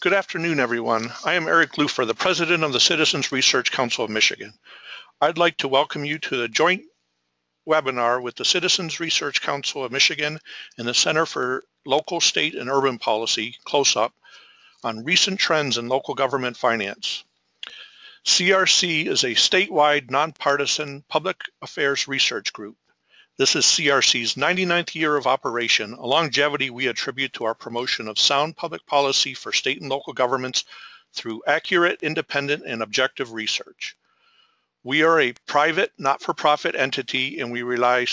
Good afternoon, everyone. I am Eric Lufer, the President of the Citizens Research Council of Michigan. I'd like to welcome you to the joint webinar with the Citizens Research Council of Michigan and the Center for Local, State, and Urban Policy, CLOSUP, on recent trends in local government finance. CRC is a statewide nonpartisan public affairs research group. This is CRC's 99th year of operation, a longevity we attribute to our promotion of sound public policy for state and local governments through accurate, independent, and objective research. We are a private, not-for-profit entity, and we rely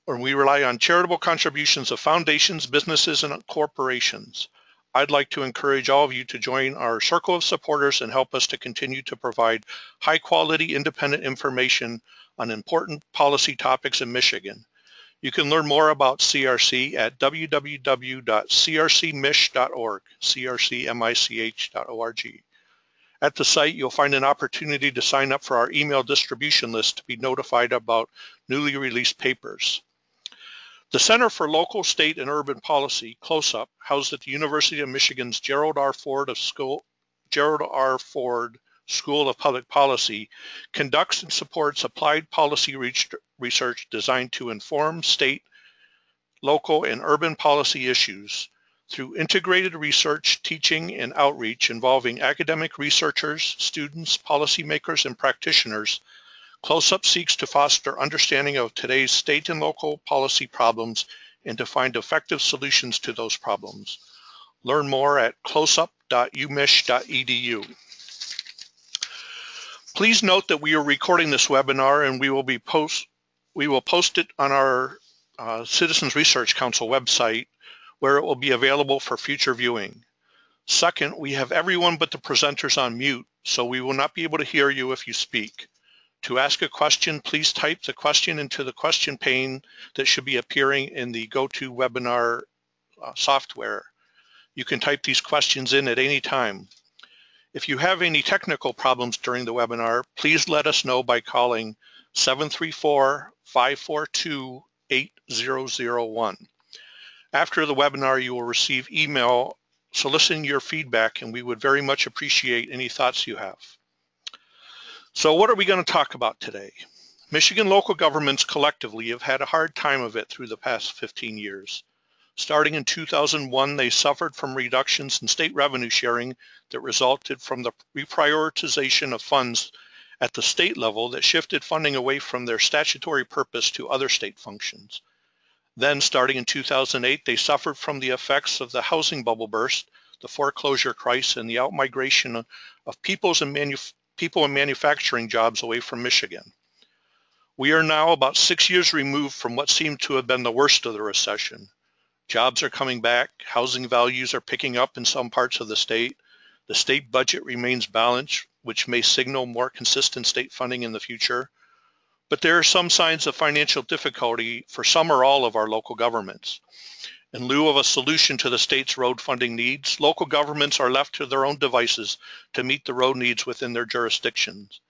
on charitable contributions of foundations, businesses, and corporations. I'd like to encourage all of you to join our circle of supporters and help us to continue to provide high-quality, independent information on important policy topics in Michigan. You can learn more about CRC at www.crcmich.org, crcmich.org. At the site, you'll find an opportunity to sign up for our email distribution list to be notified about newly released papers. The Center for Local, State, and Urban Policy, CLOSUP, housed at the University of Michigan's Gerald R. Ford School of Public Policy, conducts and supports applied policy research designed to inform state, local, and urban policy issues. Through integrated research, teaching, and outreach involving academic researchers, students, policymakers, and practitioners, CLOSUP seeks to foster understanding of today's state and local policy problems and to find effective solutions to those problems. Learn more at closup.umich.edu. Please note that we are recording this webinar and we will post it on our Citizens Research Council website, where it will be available for future viewing. Second, we have everyone but the presenters on mute, so we will not be able to hear you if you speak. To ask a question, please type the question into the question pane that should be appearing in the GoToWebinar software. You can type these questions in at any time. If you have any technical problems during the webinar, please let us know by calling 734-542-8001. After the webinar, you will receive email soliciting your feedback, and we would very much appreciate any thoughts you have. So what are we going to talk about today? Michigan local governments collectively have had a hard time of it through the past 15 years. Starting in 2001, they suffered from reductions in state revenue sharing that resulted from the reprioritization of funds at the state level that shifted funding away from their statutory purpose to other state functions. Then, starting in 2008, they suffered from the effects of the housing bubble burst, the foreclosure crisis, and the outmigration of people and manufacturing jobs away from Michigan. We are now about 6 years removed from what seemed to have been the worst of the recession. Jobs are coming back, housing values are picking up in some parts of the state budget remains balanced, which may signal more consistent state funding in the future. But there are some signs of financial difficulty for some or all of our local governments. In lieu of a solution to the state's road funding needs, local governments are left to their own devices to meet the road needs within their jurisdictions.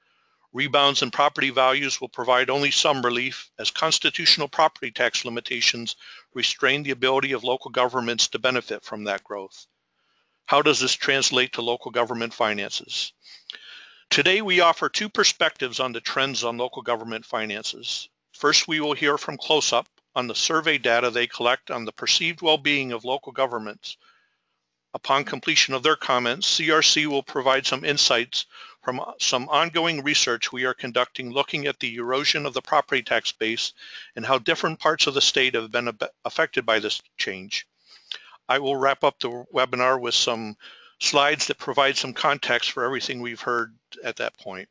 Rebounds in property values will provide only some relief, as constitutional property tax limitations restrain the ability of local governments to benefit from that growth. How does this translate to local government finances? Today, we offer two perspectives on the trends on local government finances. First, we will hear from CLOSUP on the survey data they collect on the perceived well-being of local governments. Upon completion of their comments, CRC will provide some insights from some ongoing research we are conducting looking at the erosion of the property tax base and how different parts of the state have been affected by this change. I will wrap up the webinar with some slides that provide some context for everything we've heard at that point.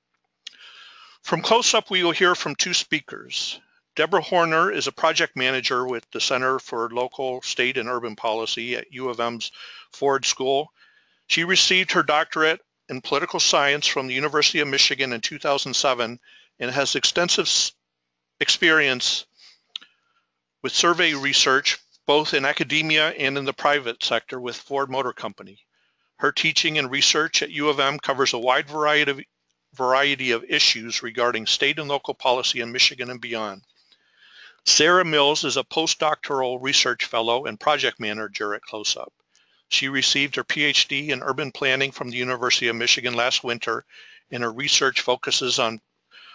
From CLOSUP, we will hear from two speakers. Deborah Horner is a project manager with the Center for Local, State, and Urban Policy at U of M's Ford School. She received her doctorate in political science from the University of Michigan in 2007 and has extensive experience with survey research, both in academia and in the private sector with Ford Motor Company. Her teaching and research at U of M covers a wide variety of issues regarding state and local policy in Michigan and beyond. Sarah Mills is a postdoctoral research fellow and project manager at CLOSUP. She received her PhD in urban planning from the University of Michigan last winter, and her research focuses on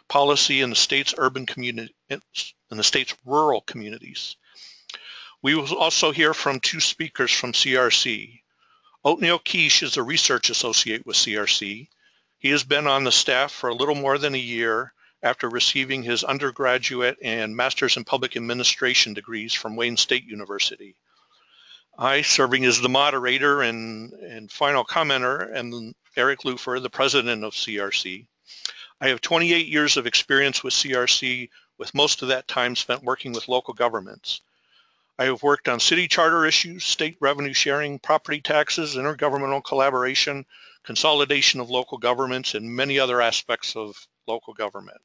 policy in the state's urban community, in the state's rural communities. We will also hear from two speakers from CRC. Othniel Quiche is a research associate with CRC. He has been on the staff for a little more than a year after receiving his undergraduate and master's in public administration degrees from Wayne State University. I, serving as the moderator and final commenter, am Eric Lufer, the president of CRC. I have 28 years of experience with CRC, with most of that time spent working with local governments. I have worked on city charter issues, state revenue sharing, property taxes, intergovernmental collaboration, consolidation of local governments, and many other aspects of local government.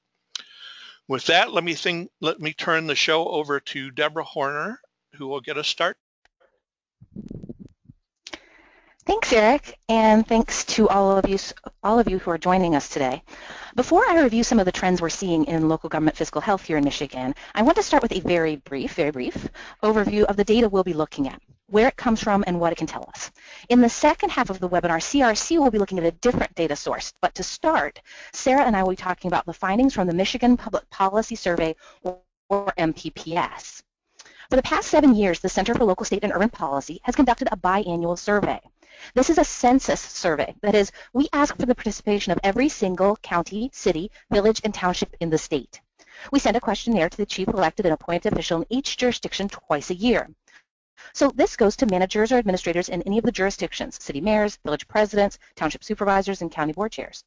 With that, let me turn the show over to Deborah Horner, who will get us started. Thanks, Eric, and thanks to all of you who are joining us today. Before I review some of the trends we're seeing in local government fiscal health here in Michigan, I want to start with a very brief overview of the data we'll be looking at, where it comes from, and what it can tell us. In the second half of the webinar, CRC will be looking at a different data source. But to start, Sarah and I will be talking about the findings from the Michigan Public Policy Survey, or MPPS. For the past 7 years, the Center for Local, State, and Urban Policy has conducted a biannual survey. This is a census survey. That is, we ask for the participation of every single county, city, village, and township in the state. We send a questionnaire to the chief elected and appointed official in each jurisdiction twice a year. So this goes to managers or administrators in any of the jurisdictions, city mayors, village presidents, township supervisors, and county board chairs.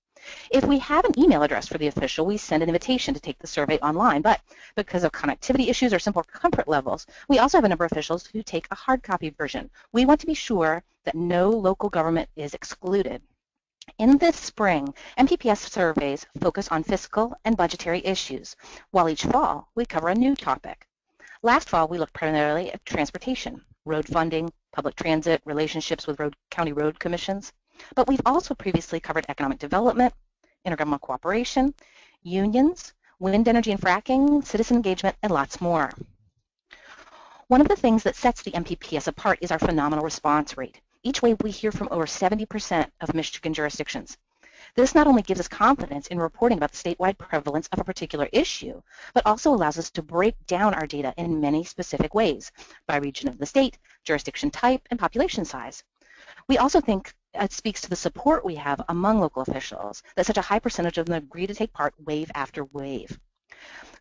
If we have an email address for the official, we send an invitation to take the survey online, but because of connectivity issues or simple comfort levels, we also have a number of officials who take a hard copy version. We want to be sure that no local government is excluded. In this spring, MPPS surveys focus on fiscal and budgetary issues, while each fall we cover a new topic. Last fall, we looked primarily at transportation, road funding, public transit, relationships with county road commissions. But we've also previously covered economic development, intergovernmental cooperation, unions, wind energy and fracking, citizen engagement, and lots more. One of the things that sets the MPPS apart is our phenomenal response rate. Each way we hear from over 70% of Michigan jurisdictions. This not only gives us confidence in reporting about the statewide prevalence of a particular issue, but also allows us to break down our data in many specific ways, by region of the state, jurisdiction type, and population size. We also think it speaks to the support we have among local officials that such a high percentage of them agree to take part wave after wave.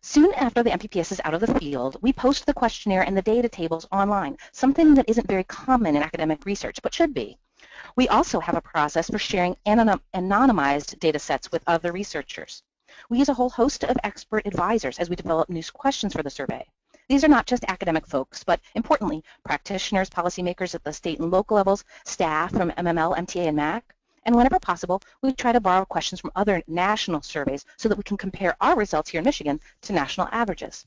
Soon after the MPPS is out of the field, we post the questionnaire and the data tables online, something that isn't very common in academic research, but should be. We also have a process for sharing anonymized data sets with other researchers. We use a whole host of expert advisors as we develop new questions for the survey. These are not just academic folks, but importantly, practitioners, policymakers at the state and local levels, staff from MML, MTA, and MAC. And whenever possible, we try to borrow questions from other national surveys so that we can compare our results here in Michigan to national averages.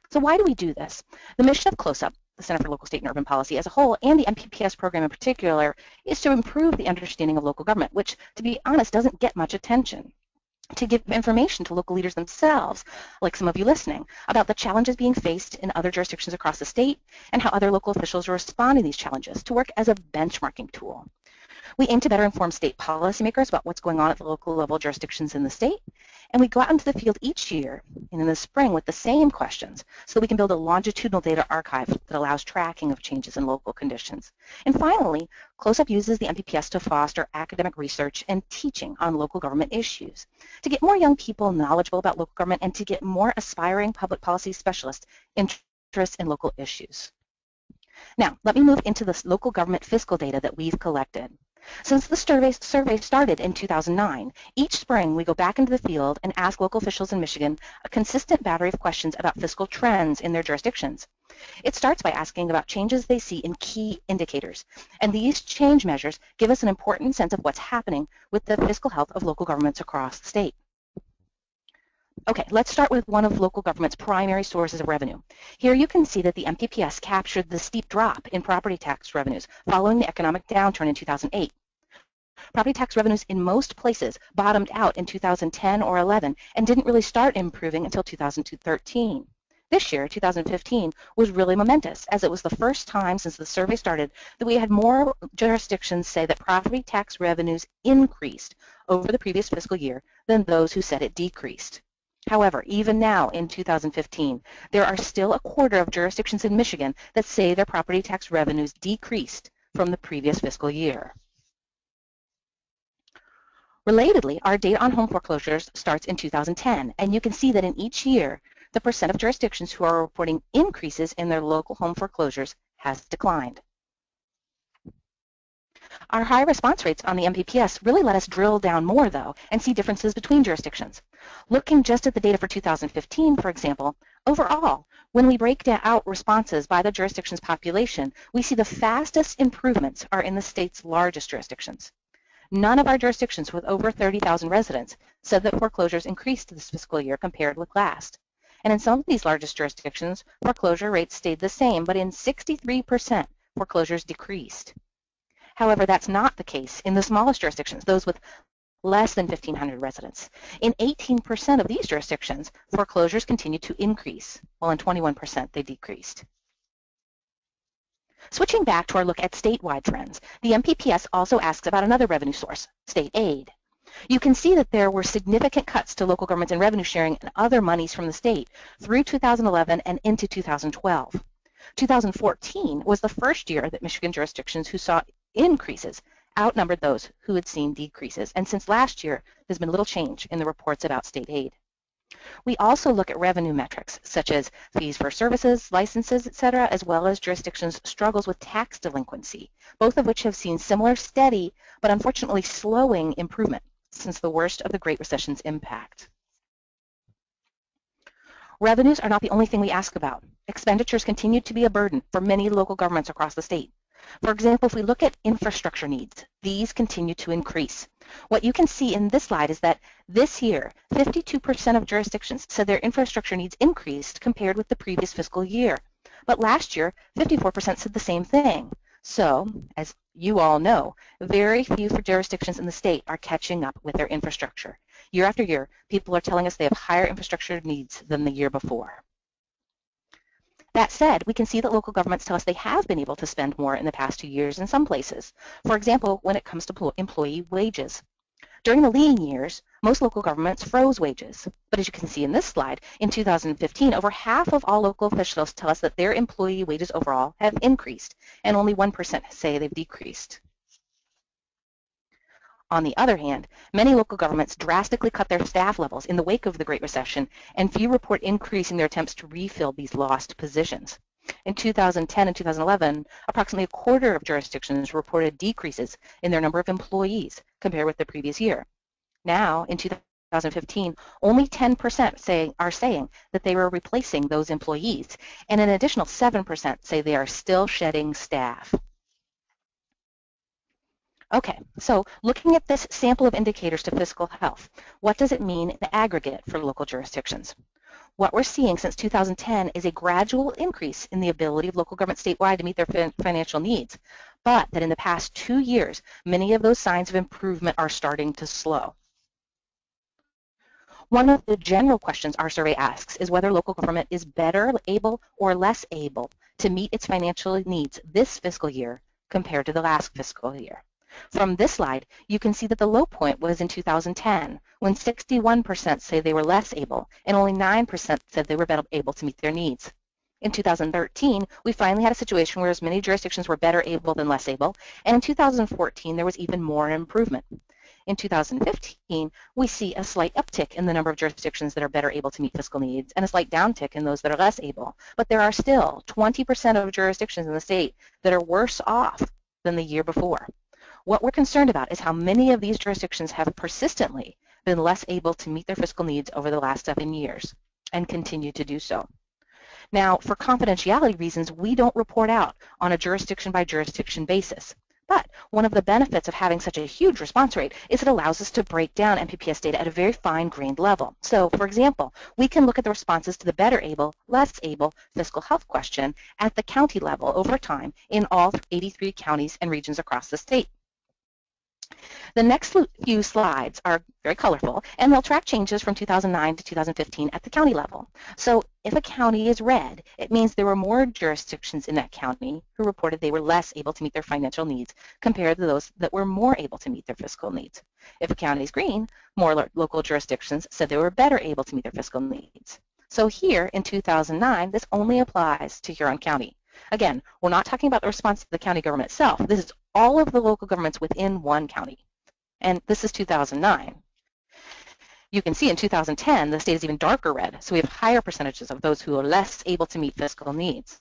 So why do we do this? The mission of CLOSUP, the Center for Local, State, and Urban Policy as a whole, and the MPPS program in particular, is to improve the understanding of local government, which, to be honest, doesn't get much attention. To give information to local leaders themselves, like some of you listening, about the challenges being faced in other jurisdictions across the state and how other local officials are responding to these challenges, to work as a benchmarking tool. We aim to better inform state policymakers about what's going on at the local level jurisdictions in the state, and we go out into the field each year and in the spring with the same questions so that we can build a longitudinal data archive that allows tracking of changes in local conditions. And finally, CLOSUP uses the MPPS to foster academic research and teaching on local government issues, to get more young people knowledgeable about local government and to get more aspiring public policy specialists interested in local issues. Now, let me move into the local government fiscal data that we've collected. Since the survey started in 2009, each spring we go back into the field and ask local officials in Michigan a consistent battery of questions about fiscal trends in their jurisdictions. It starts by asking about changes they see in key indicators, and these change measures give us an important sense of what's happening with the fiscal health of local governments across the state. Okay, let's start with one of local government's primary sources of revenue. Here you can see that the MPPS captured the steep drop in property tax revenues following the economic downturn in 2008. Property tax revenues in most places bottomed out in 2010 or 11 and didn't really start improving until 2013. This year, 2015, was really momentous, as it was the first time since the survey started that we had more jurisdictions say that property tax revenues increased over the previous fiscal year than those who said it decreased. However, even now in 2015, there are still a quarter of jurisdictions in Michigan that say their property tax revenues decreased from the previous fiscal year. Relatedly, our data on home foreclosures starts in 2010, and you can see that in each year, the percent of jurisdictions who are reporting increases in their local home foreclosures has declined. Our high response rates on the MPPS really let us drill down more, though, and see differences between jurisdictions. Looking just at the data for 2015, for example, overall, when we break out responses by the jurisdiction's population, we see the fastest improvements are in the state's largest jurisdictions. None of our jurisdictions with over 30,000 residents said that foreclosures increased this fiscal year compared with last. And in some of these largest jurisdictions, foreclosure rates stayed the same, but in 63%, foreclosures decreased. However, that's not the case in the smallest jurisdictions, those with less than 1,500 residents. In 18% of these jurisdictions, foreclosures continued to increase, while in 21% they decreased. Switching back to our look at statewide trends, the MPPS also asks about another revenue source, state aid. You can see that there were significant cuts to local governments in revenue sharing and other monies from the state through 2011 and into 2012. 2014 was the first year that Michigan jurisdictions who saw increases outnumbered those who had seen decreases, and since last year, there's been little change in the reports about state aid. We also look at revenue metrics, such as fees for services, licenses, etc., as well as jurisdictions' struggles with tax delinquency, both of which have seen similar steady, but unfortunately slowing improvement since the worst of the Great Recession's impact. Revenues are not the only thing we ask about. Expenditures continue to be a burden for many local governments across the state. For example, if we look at infrastructure needs, these continue to increase. What you can see in this slide is that this year, 52% of jurisdictions said their infrastructure needs increased compared with the previous fiscal year. But last year, 54% said the same thing. So, as you all know, very few jurisdictions in the state are catching up with their infrastructure. Year after year, people are telling us they have higher infrastructure needs than the year before. That said, we can see that local governments tell us they have been able to spend more in the past 2 years in some places. For example, when it comes to employee wages. During the lean years, most local governments froze wages. But as you can see in this slide, in 2015, over half of all local officials tell us that their employee wages overall have increased, and only 1% say they've decreased. On the other hand, many local governments drastically cut their staff levels in the wake of the Great Recession, and few report increasing their attempts to refill these lost positions. In 2010 and 2011, approximately a quarter of jurisdictions reported decreases in their number of employees compared with the previous year. Now, in 2015, only 10% are saying that they were replacing those employees, and an additional 7% say they are still shedding staff. Okay, so looking at this sample of indicators to fiscal health, what does it mean in the aggregate for local jurisdictions? What we're seeing since 2010 is a gradual increase in the ability of local government statewide to meet their financial needs, but that in the past 2 years, many of those signs of improvement are starting to slow. One of the general questions our survey asks is whether local government is better able or less able to meet its financial needs this fiscal year compared to the last fiscal year. From this slide, you can see that the low point was in 2010, when 61% say they were less able, and only 9% said they were better able to meet their needs. In 2013, we finally had a situation where as many jurisdictions were better able than less able, and in 2014, there was even more improvement. In 2015, we see a slight uptick in the number of jurisdictions that are better able to meet fiscal needs and a slight downtick in those that are less able. But there are still 20% of jurisdictions in the state that are worse off than the year before. What we're concerned about is how many of these jurisdictions have persistently been less able to meet their fiscal needs over the last 7 years and continue to do so. Now, for confidentiality reasons, we don't report out on a jurisdiction-by-jurisdiction basis. But one of the benefits of having such a huge response rate is it allows us to break down MPPS data at a very fine-grained level. So, for example, we can look at the responses to the better able, less able fiscal health question at the county level over time in all 83 counties and regions across the state. The next few slides are very colorful, and they'll track changes from 2009 to 2015 at the county level. So if a county is red, it means there were more jurisdictions in that county who reported they were less able to meet their financial needs compared to those that were more able to meet their fiscal needs. If a county is green, more local jurisdictions said they were better able to meet their fiscal needs. So here in 2009, this only applies to Huron County. Again, we're not talking about the response to the county government itself. This is all of the local governments within one county. And this is 2009. You can see in 2010, the state is even darker red, so we have higher percentages of those who are less able to meet fiscal needs.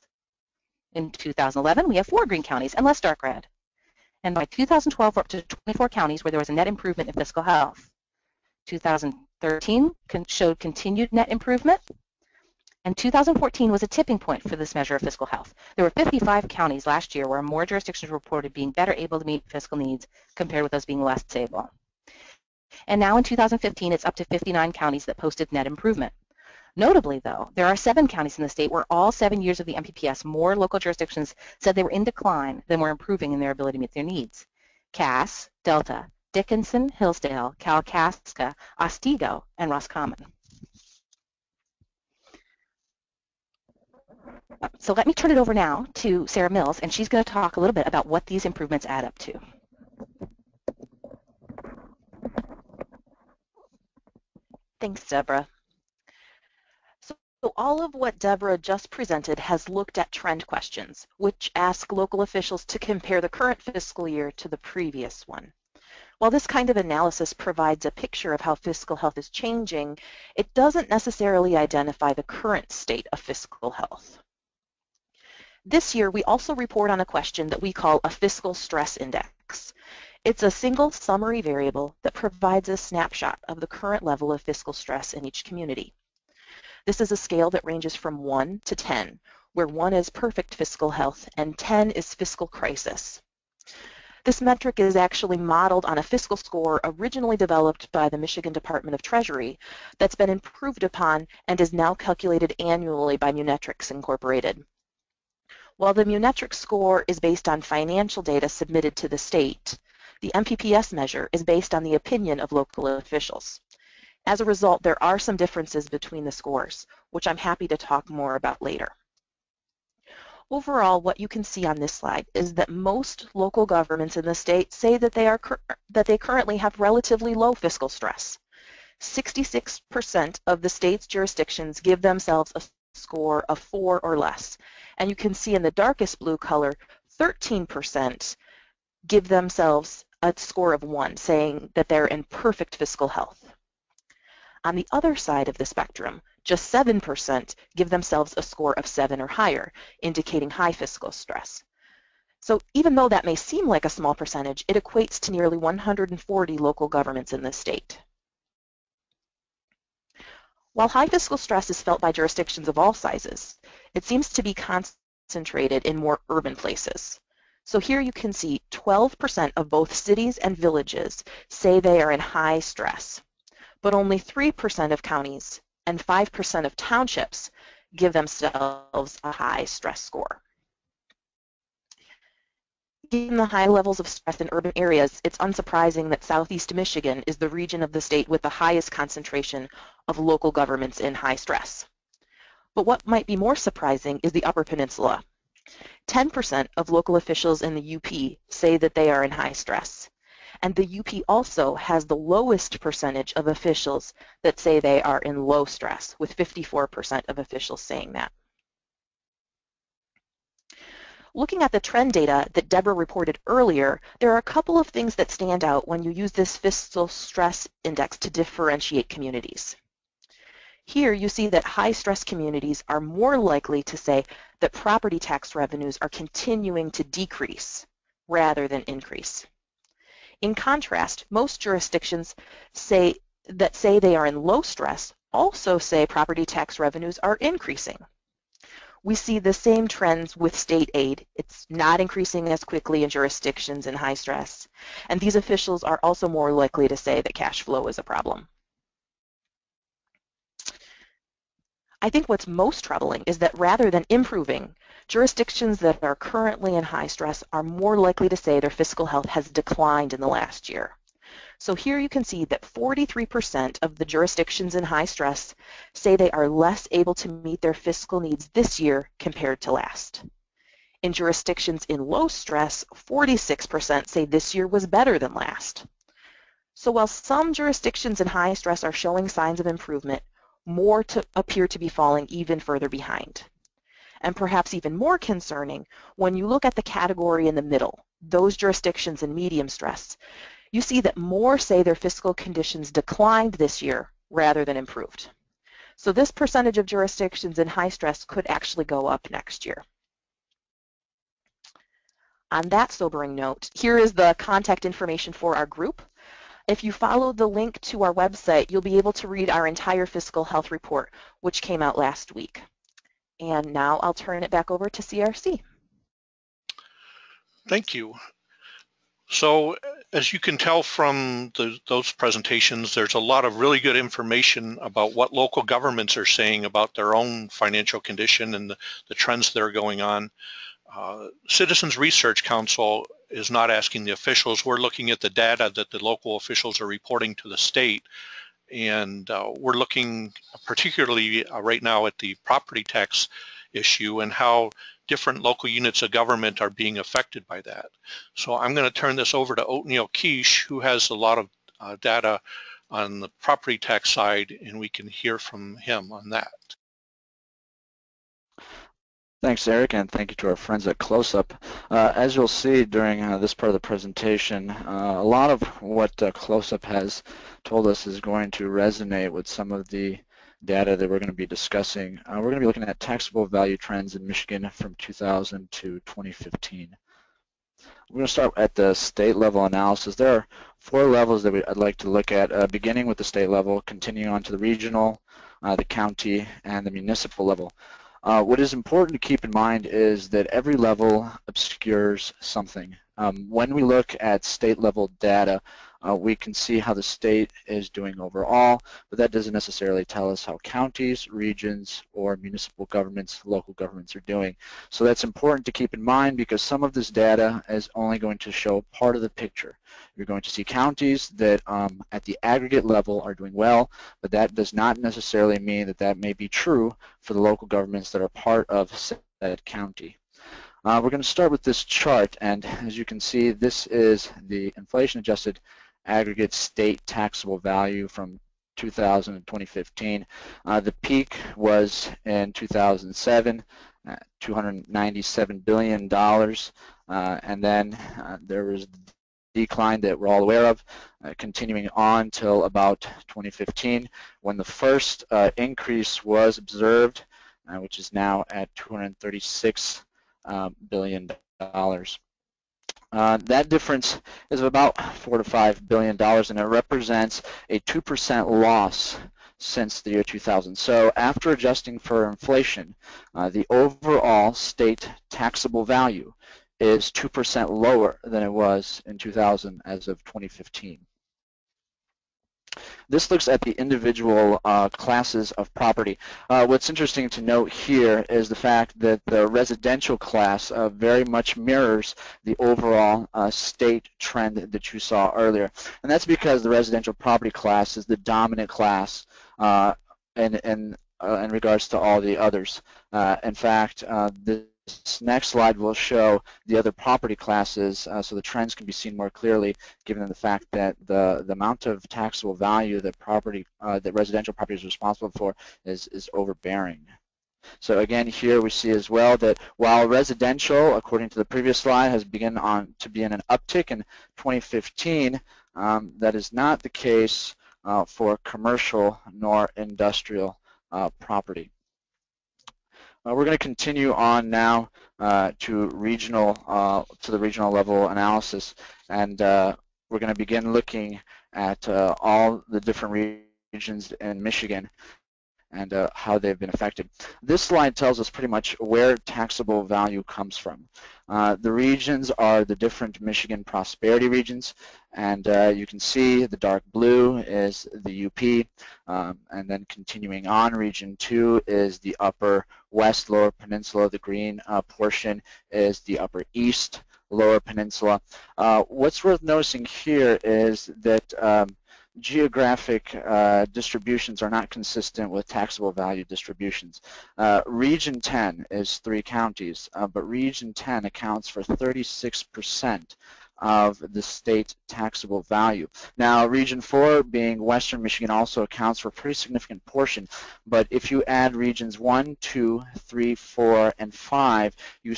In 2011, we have 4 green counties and less dark red. And by 2012, we're up to 24 counties where there was a net improvement in fiscal health. 2013 showed continued net improvement, and 2014 was a tipping point for this measure of fiscal health. There were 55 counties last year where more jurisdictions reported being better able to meet fiscal needs compared with those being less able. And now in 2015, it's up to 59 counties that posted net improvement. Notably, though, there are 7 counties in the state where all 7 years of the MPPS, more local jurisdictions said they were in decline than were improving in their ability to meet their needs. Cass, Delta, Dickinson, Hillsdale, Kalkaska, Otsego, and Roscommon. So let me turn it over now to Sarah Mills, and she's going to talk a little bit about what these improvements add up to. Thanks, Deborah. So all of what Deborah just presented has looked at trend questions, which ask local officials to compare the current fiscal year to the previous one. While this kind of analysis provides a picture of how fiscal health is changing, it doesn't necessarily identify the current state of fiscal health. This year, we also report on a question that we call a fiscal stress index. It's a single summary variable that provides a snapshot of the current level of fiscal stress in each community. This is a scale that ranges from 1 to 10, where 1 is perfect fiscal health and 10 is fiscal crisis. This metric is actually modeled on a fiscal score originally developed by the Michigan Department of Treasury that's been improved upon and is now calculated annually by Munetrics Incorporated. While the Munetrics score is based on financial data submitted to the state, the MPPS measure is based on the opinion of local officials. As a result, there are some differences between the scores, which I'm happy to talk more about later. Overall, what you can see on this slide is that most local governments in the state say that they currently have relatively low fiscal stress. 66% of the state's jurisdictions give themselves a score of 4 or less. And you can see in the darkest blue color, 13% give themselves a score of 1, saying that they're in perfect fiscal health. On the other side of the spectrum, just 7% give themselves a score of 7 or higher, indicating high fiscal stress. So even though that may seem like a small percentage, it equates to nearly 140 local governments in the state. While high fiscal stress is felt by jurisdictions of all sizes, it seems to be concentrated in more urban places. So here you can see 12% of both cities and villages say they are in high stress, but only 3% of counties and 5% of townships give themselves a high stress score. Given the high levels of stress in urban areas, it's unsurprising that Southeast Michigan is the region of the state with the highest concentration of local governments in high stress. But what might be more surprising is the Upper Peninsula. 10% of local officials in the UP say that they are in high stress. And the UP also has the lowest percentage of officials that say they are in low stress, with 54% of officials saying that. Looking at the trend data that Deborah reported earlier, there are a couple of things that stand out when you use this fiscal stress index to differentiate communities. Here you see that high-stress communities are more likely to say that property tax revenues are continuing to decrease rather than increase. In contrast, most jurisdictions say they are in low stress also say property tax revenues are increasing. We see the same trends with state aid. It's not increasing as quickly in jurisdictions in high stress, and these officials are also more likely to say that cash flow is a problem. I think what's most troubling is that rather than improving, jurisdictions that are currently in high stress are more likely to say their fiscal health has declined in the last year. So here you can see that 43% of the jurisdictions in high stress say they are less able to meet their fiscal needs this year compared to last. In jurisdictions in low stress, 46% say this year was better than last. So while some jurisdictions in high stress are showing signs of improvement, more appear to be falling even further behind. And perhaps even more concerning, when you look at the category in the middle, those jurisdictions in medium stress, you see that more say their fiscal conditions declined this year rather than improved. So this percentage of jurisdictions in high stress could actually go up next year. On that sobering note, here is the contact information for our group. If you follow the link to our website, you'll be able to read our entire fiscal health report, which came out last week. And now I'll turn it back over to CRC. Thank you. So as you can tell from those presentations, there's a lot of really good information about what local governments are saying about their own financial condition and the trends that are going on. Citizens Research Council is not asking the officials. We're looking at the data that the local officials are reporting to the state, and we're looking particularly right now at the property tax issue and how different local units of government are being affected by that. So I'm going to turn this over to Othniel Quiche, who has a lot of data on the property tax side, and we can hear from him on that. Thanks, Eric, and thank you to our friends at CLOSUP. As you'll see during this part of the presentation, a lot of what CLOSUP has told us is going to resonate with some of the data that we're going to be discussing. We're going to be looking at taxable value trends in Michigan from 2000 to 2015. We're going to start at the state level analysis. There are 4 levels that I'd like to look at, beginning with the state level, continuing on to the regional, the county, and the municipal level. What is important to keep in mind is that every level obscures something. When we look at state level data, we can see how the state is doing overall, but that doesn't necessarily tell us how counties, regions, or municipal governments, local governments are doing. So that's important to keep in mind because some of this data is only going to show part of the picture. You're going to see counties that at the aggregate level are doing well, but that does not necessarily mean that that may be true for the local governments that are part of said county. We're going to start with this chart, and as you can see, this is the inflation-adjusted aggregate state taxable value from 2000 to 2015. The peak was in 2007, $297 billion, and then there was the decline that we're all aware of, continuing on till about 2015, when the first increase was observed, which is now at $236 billion. That difference is about $4 to $5 billion, and it represents a 2% loss since the year 2000. So after adjusting for inflation, the overall state taxable value is 2% lower than it was in 2000 as of 2015. This looks at the individual classes of property. What's interesting to note here is the fact that the residential class very much mirrors the overall state trend that you saw earlier. And that's because the residential property class is the dominant class in regards to all the others. In fact, this next slide will show the other property classes, so the trends can be seen more clearly, given the fact that the amount of taxable value that that residential property is responsible for is overbearing. So again, here we see as well that while residential, according to the previous slide, has begun to be in an uptick in 2015, that is not the case for commercial nor industrial property. We're going to continue on now to the regional level analysis, and we're going to begin looking at all the different regions in Michigan. and how they've been affected. This slide tells us pretty much where taxable value comes from. The regions are the different Michigan prosperity regions, and you can see the dark blue is the UP, and then continuing on, Region 2 is the Upper West Lower Peninsula. The green portion is the Upper East Lower Peninsula. What's worth noticing here is that geographic distributions are not consistent with taxable value distributions. Region 10 is 3 counties, but Region 10 accounts for 36% of the state taxable value. Now, Region 4, being Western Michigan, also accounts for a pretty significant portion, but if you add Regions 1, 2, 3, 4, and 5, you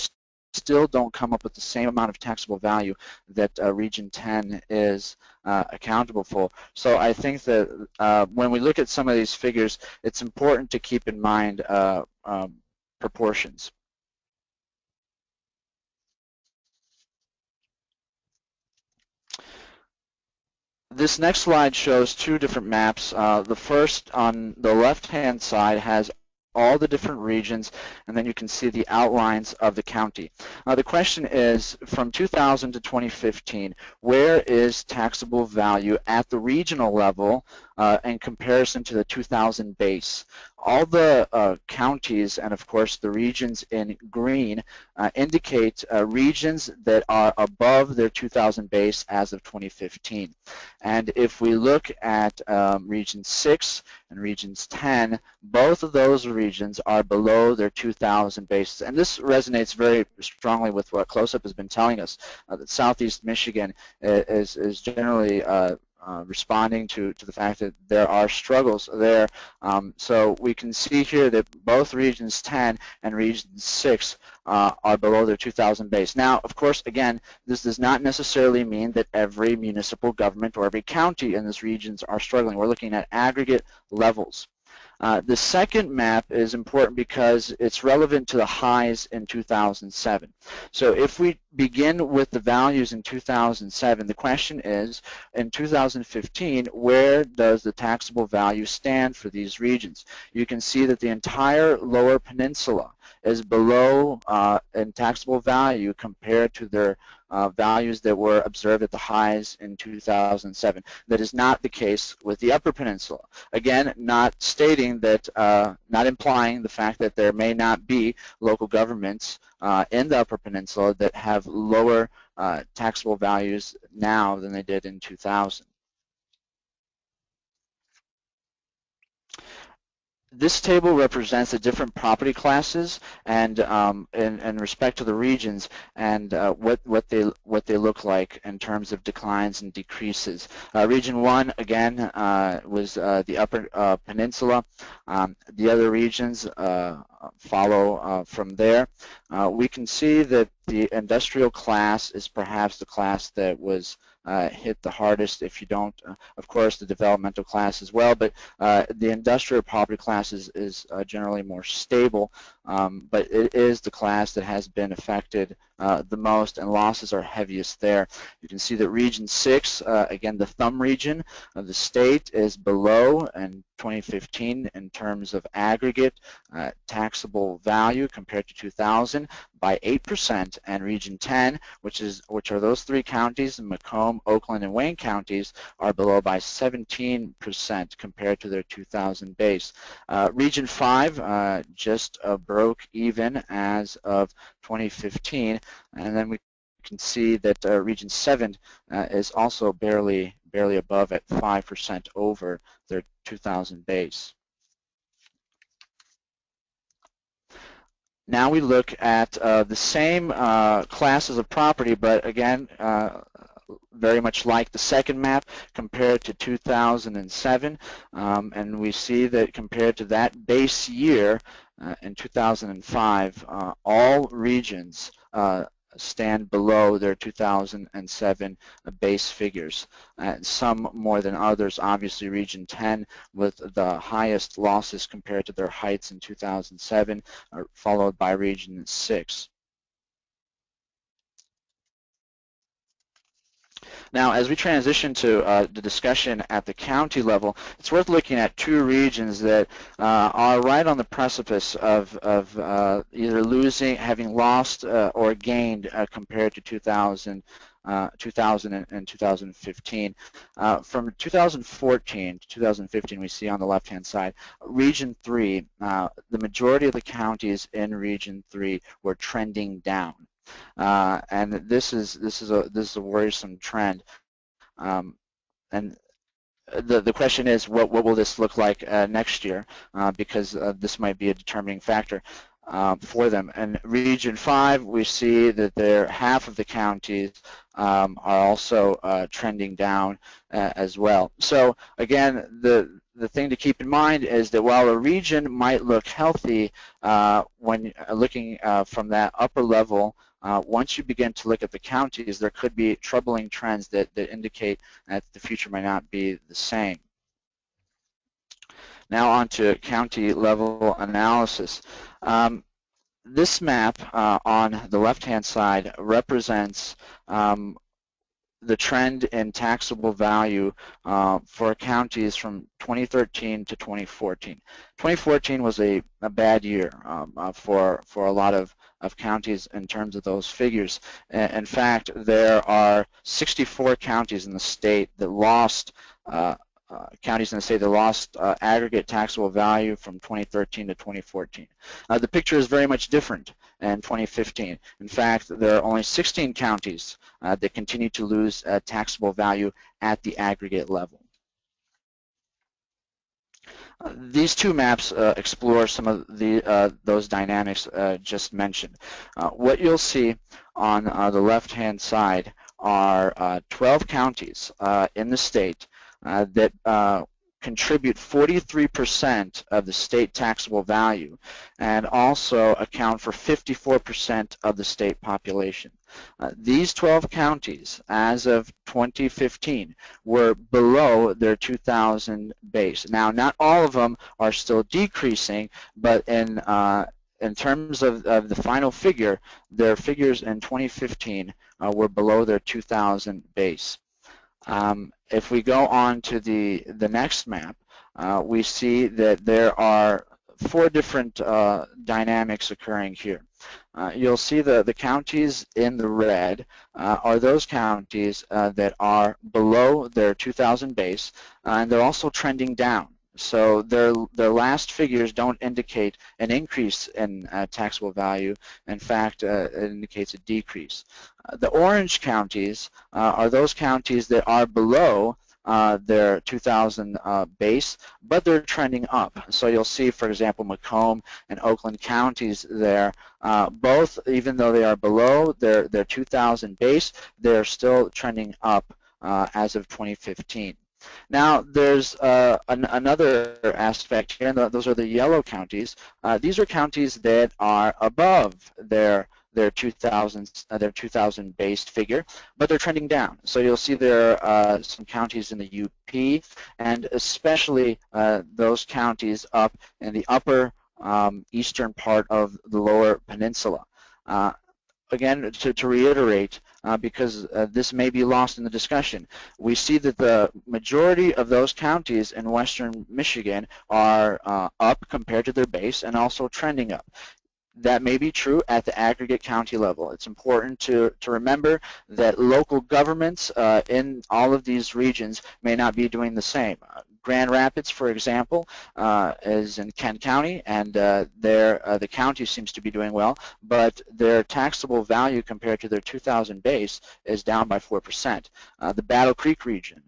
still don't come up with the same amount of taxable value that Region 10 is accountable for. So I think that when we look at some of these figures, it's important to keep in mind proportions. This next slide shows 2 different maps. The first on the left-hand side has all the different regions, and then you can see the outlines of the county. The question is, from 2000 to 2015, where is taxable value at the regional level in comparison to the 2000 base? All the counties and, of course, the regions in green indicate regions that are above their 2000 base as of 2015. And if we look at Region 6 and Regions 10, both of those regions are below their 2000 bases. And this resonates very strongly with what CLOSUP has been telling us, that Southeast Michigan is generally responding to the fact that there are struggles there. So we can see here that both Regions 10 and Region 6 are below their 2000 base. Now, of course, again, this does not necessarily mean that every municipal government or every county in these regions are struggling. We're looking at aggregate levels. The second map is important because it's relevant to the highs in 2007. So if we begin with the values in 2007, the question is, in 2015, where does the taxable value stand for these regions? You can see that the entire Lower Peninsula is below in taxable value compared to their values that were observed at the highs in 2007. That is not the case with the Upper Peninsula. Again, not stating that, not implying the fact that there may not be local governments in the Upper Peninsula that have lower taxable values now than they did in 2000. This table represents the different property classes and in respect to the regions and what they look like in terms of declines and decreases. Region 1 again was the Upper Peninsula. The other regions follow from there. We can see that the industrial class is perhaps the class that was hit the hardest, if you don't, of course, the developmental class as well, but the industrial property class is generally more stable, but it is the class that has been affected the most, and losses are heaviest there. You can see that Region 6, again, the thumb region of the state, is below in 2015 in terms of aggregate taxable value compared to 2000 by 8%, and Region 10, which are those 3 counties, Macomb, Oakland, and Wayne counties, are below by 17% compared to their 2000 base. Region 5 just broke even as of 2015, and then we can see that Region 7 is also barely above at 5% over their 2000 base. Now we look at the same classes of property, but again, very much like the second map compared to 2007, and we see that compared to that base year in 2005, all regions stand below their 2007 base figures. Some more than others, obviously Region 10 with the highest losses compared to their heights in 2007, followed by Region 6. Now, as we transition to the discussion at the county level, it's worth looking at two regions that are right on the precipice of either losing, having lost, or gained compared to 2000 and 2015. From 2014 to 2015, we see on the left-hand side, Region 3, the majority of the counties in Region 3 were trending down. And this is a worrisome trend. And the question is, what will this look like next year? Because this might be a determining factor for them. And Region 5, we see that half of the counties are also trending down as well. So again, the thing to keep in mind is that while a region might look healthy when looking from that upper level, once you begin to look at the counties, there could be troubling trends that indicate that the future might not be the same. Now on to county level analysis. This map on the left-hand side represents the trend in taxable value for counties from 2013 to 2014. 2014 was a bad year for a lot of counties in terms of those figures. In fact, there are 64 counties in the state that lost aggregate taxable value from 2013 to 2014. The picture is very much different in 2015. In fact, there are only 16 counties that continue to lose taxable value at the aggregate level. These two maps explore some of those dynamics just mentioned. What you'll see on the left-hand side are 12 counties in the state that contribute 43% of the state taxable value and also account for 54% of the state population. These 12 counties, as of 2015, were below their 2000 base. Now, not all of them are still decreasing, but in terms of the final figure, their figures in 2015 were below their 2000 base. If we go on to the next map, we see that there are four different dynamics occurring here. You'll see the counties in the red are those counties that are below their 2000 base, and they're also trending down. So their last figures don't indicate an increase in taxable value. In fact, it indicates a decrease. The orange counties are those counties that are below their 2000 base, but they're trending up. So you'll see, for example, Macomb and Oakland counties there, both, even though they are below their 2000 base, they're still trending up as of 2015. Now, there's another aspect here, and those are the yellow counties. These are counties that are above their 2000 base figure, but they're trending down. So you'll see there are some counties in the UP, and especially those counties up in the upper eastern part of the lower peninsula. Again, to reiterate, because this may be lost in the discussion, we see that the majority of those counties in western Michigan are up compared to their base and also trending up. That may be true at the aggregate county level. It's important to remember that local governments in all of these regions may not be doing the same. Grand Rapids, for example, is in Kent County, and the county seems to be doing well, but their taxable value compared to their 2000 base is down by 4%. The Battle Creek region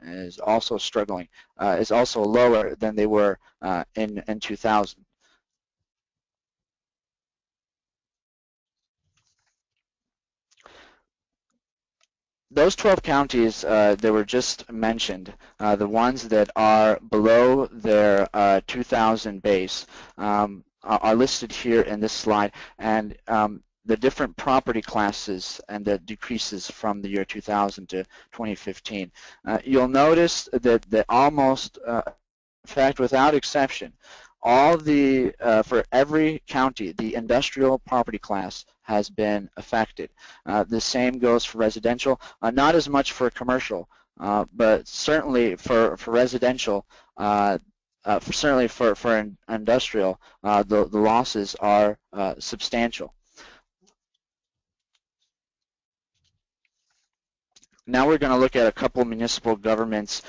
is also struggling, is also lower than they were in 2000. Those 12 counties that were just mentioned, the ones that are below their 2000 base, are listed here in this slide, and the different property classes and the decreases from the year 2000 to 2015. You'll notice that almost, in fact, without exception, for every county, the industrial property class has been affected. The same goes for residential, not as much for commercial, but certainly for residential, certainly for industrial, the losses are substantial. Now we're going to look at a couple municipal governments,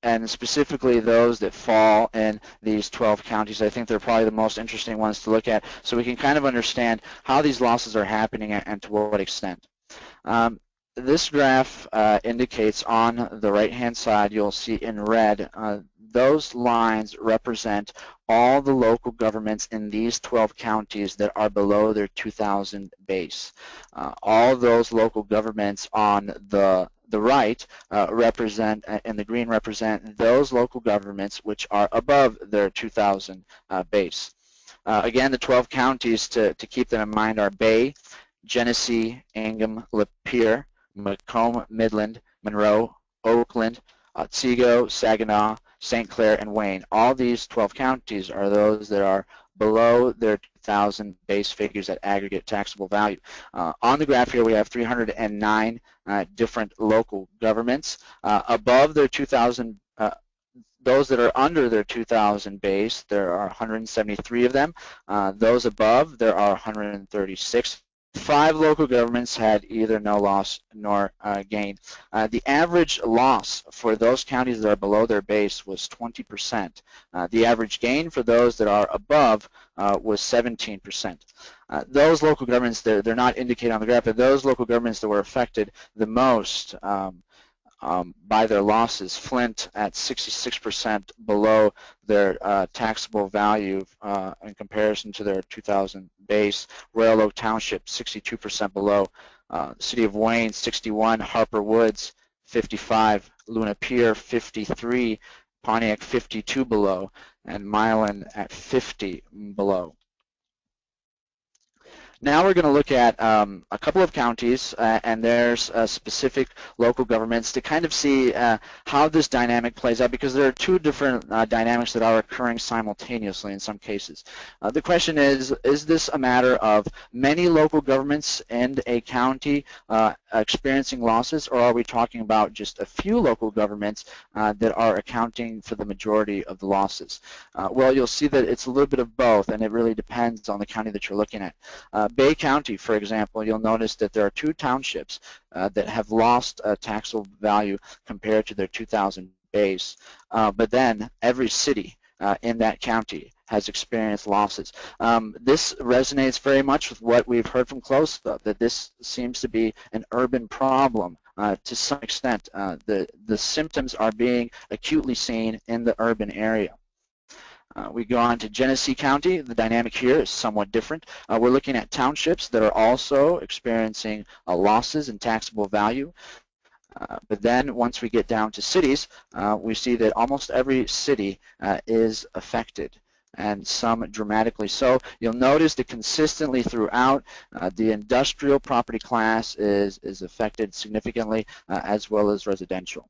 and specifically those that fall in these 12 counties. I think they're probably the most interesting ones to look at, so we can kind of understand how these losses are happening and to what extent. This graph indicates on the right-hand side, you'll see in red, those lines represent all the local governments in these 12 counties that are below their 2000 base. All those local governments on the right represent, and the green represent those local governments which are above their 2000 base. Again, the 12 counties to keep them in mind are Bay, Genesee, Ingham, Lapeer, Macomb, Midland, Monroe, Oakland, Otsego, Saginaw, St. Clair, and Wayne. All these 12 counties are those that are below their 2000 base figures at aggregate taxable value. On the graph here we have 309 different local governments. Above their 2000, those that are under their 2000 base, there are 173 of them. Those above, there are 136. 5 local governments had either no loss nor gain. The average loss for those counties that are below their base was 20%. The average gain for those that are above was 17%. Those local governments, they're not indicated on the graph, but those local governments that were affected the most by their losses, Flint at 66% below their taxable value in comparison to their 2000 base, Royal Oak Township 62% below, City of Wayne 61, Harper Woods 55, Luna Pier 53, Pontiac 52 below, and Milan at 50 below. Now we're going to look at a couple of counties and there's specific local governments to kind of see how this dynamic plays out, because there are two different dynamics that are occurring simultaneously in some cases. The question is this a matter of many local governments in a county experiencing losses, or are we talking about just a few local governments that are accounting for the majority of the losses? Well, you'll see that it's a little bit of both, and it really depends on the county that you're looking at. Bay County, for example, you'll notice that there are 2 townships that have lost taxable value compared to their 2000 base, but then every city in that county has experienced losses. This resonates very much with what we've heard from CLOSUP, that this seems to be an urban problem to some extent. The symptoms are being acutely seen in the urban area. We go on to Genesee County. The dynamic here is somewhat different. We're looking at townships that are also experiencing losses in taxable value. But then once we get down to cities, we see that almost every city is affected, and some dramatically so. You'll notice that consistently throughout, the industrial property class is affected significantly, as well as residential.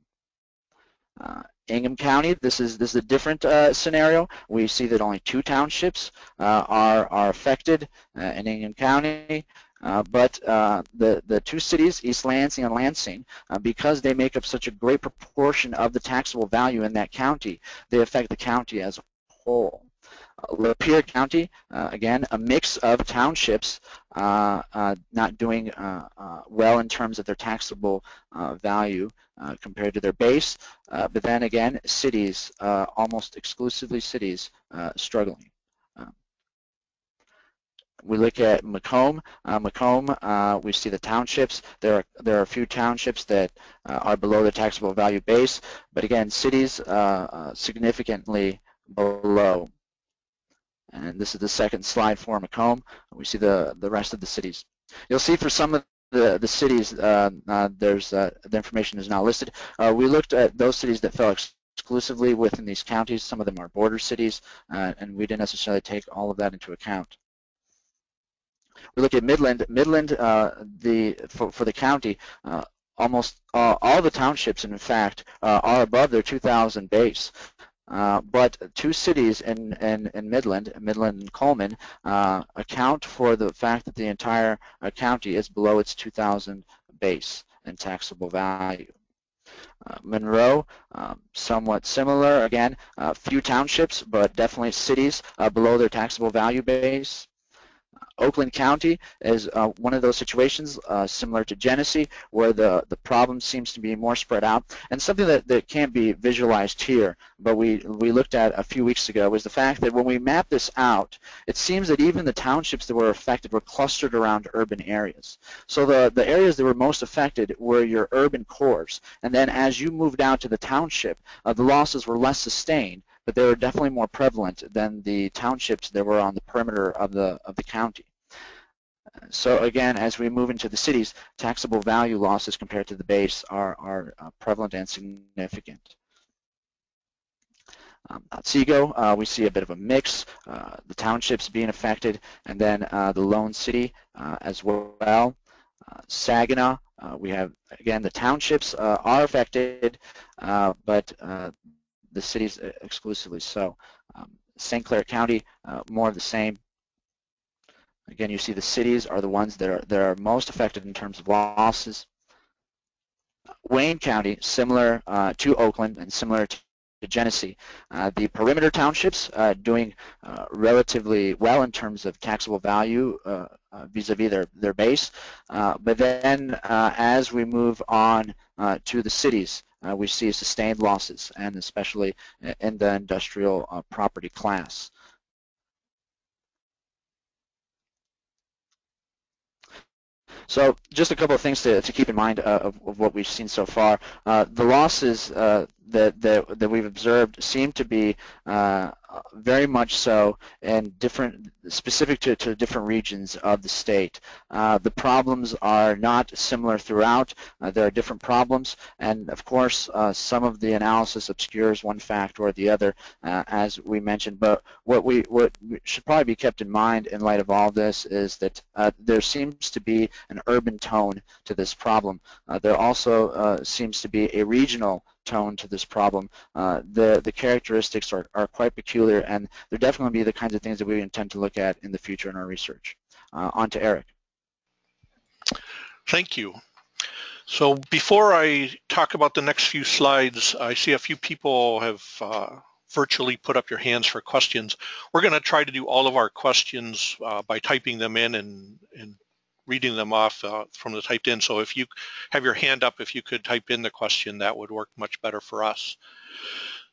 Ingham County, this is a different scenario. We see that only 2 townships are affected in Ingham County, but the 2 cities, East Lansing and Lansing, because they make up such a great proportion of the taxable value in that county, they affect the county as a whole. Lapeer County, again, a mix of townships not doing well in terms of their taxable value compared to their base, but then again, cities, almost exclusively cities, struggling. We look at Macomb. We see the townships. There are a few townships that are below the taxable value base, but again, cities significantly below. And this is the second slide for Macomb. We see the rest of the cities. You'll see for some of the cities, the information is now listed. We looked at those cities that fell exclusively within these counties. Some of them are border cities, and we didn't necessarily take all of that into account. We look at Midland. Midland, for the county, almost all the townships, in fact, are above their 2000 base. but two cities in Midland and Coleman, account for the fact that the entire county is below its 2000 base in taxable value. Monroe, somewhat similar, again, few townships, but definitely cities below their taxable value base. Oakland County is one of those situations similar to Genesee, where the problem seems to be more spread out. And something that can't be visualized here, but we looked at a few weeks ago, was the fact that when we map this out, it seems that even the townships that were affected were clustered around urban areas. So the areas that were most affected were your urban cores. And then as you moved out to the township, the losses were less sustained, but they were definitely more prevalent than the townships that were on the perimeter of the county. So again, as we move into the cities, taxable value losses compared to the base are prevalent and significant. Otsego, we see a bit of a mix, the townships being affected, and then the lone city as well. Saginaw, we have, again, the townships are affected, but the cities exclusively so. St. Clair County, more of the same. Again, you see the cities are the ones that are most affected in terms of losses. Wayne County, similar to Oakland and similar to Genesee. The perimeter townships doing relatively well in terms of taxable value vis-a-vis their base. But then as we move on to the cities, we see sustained losses, and especially in the industrial property class. So just a couple of things to keep in mind of what we've seen so far. The losses that we've observed seem to be very much so in different, specific to different regions of the state. The problems are not similar throughout. There are different problems, and of course some of the analysis obscures one fact or the other, as we mentioned. But what should probably be kept in mind in light of all this is that there seems to be an urban tone to this problem. There also seems to be a regional tone to this problem. The characteristics are quite peculiar, and they're definitely be the kinds of things that we intend to look at in the future in our research. On to Eric. Thank you. So before I talk about the next few slides, I see a few people have virtually put up your hands for questions. We're going to try to do all of our questions by typing them in and reading them off from the typed in. So if you have your hand up, if you could type in the question, that would work much better for us.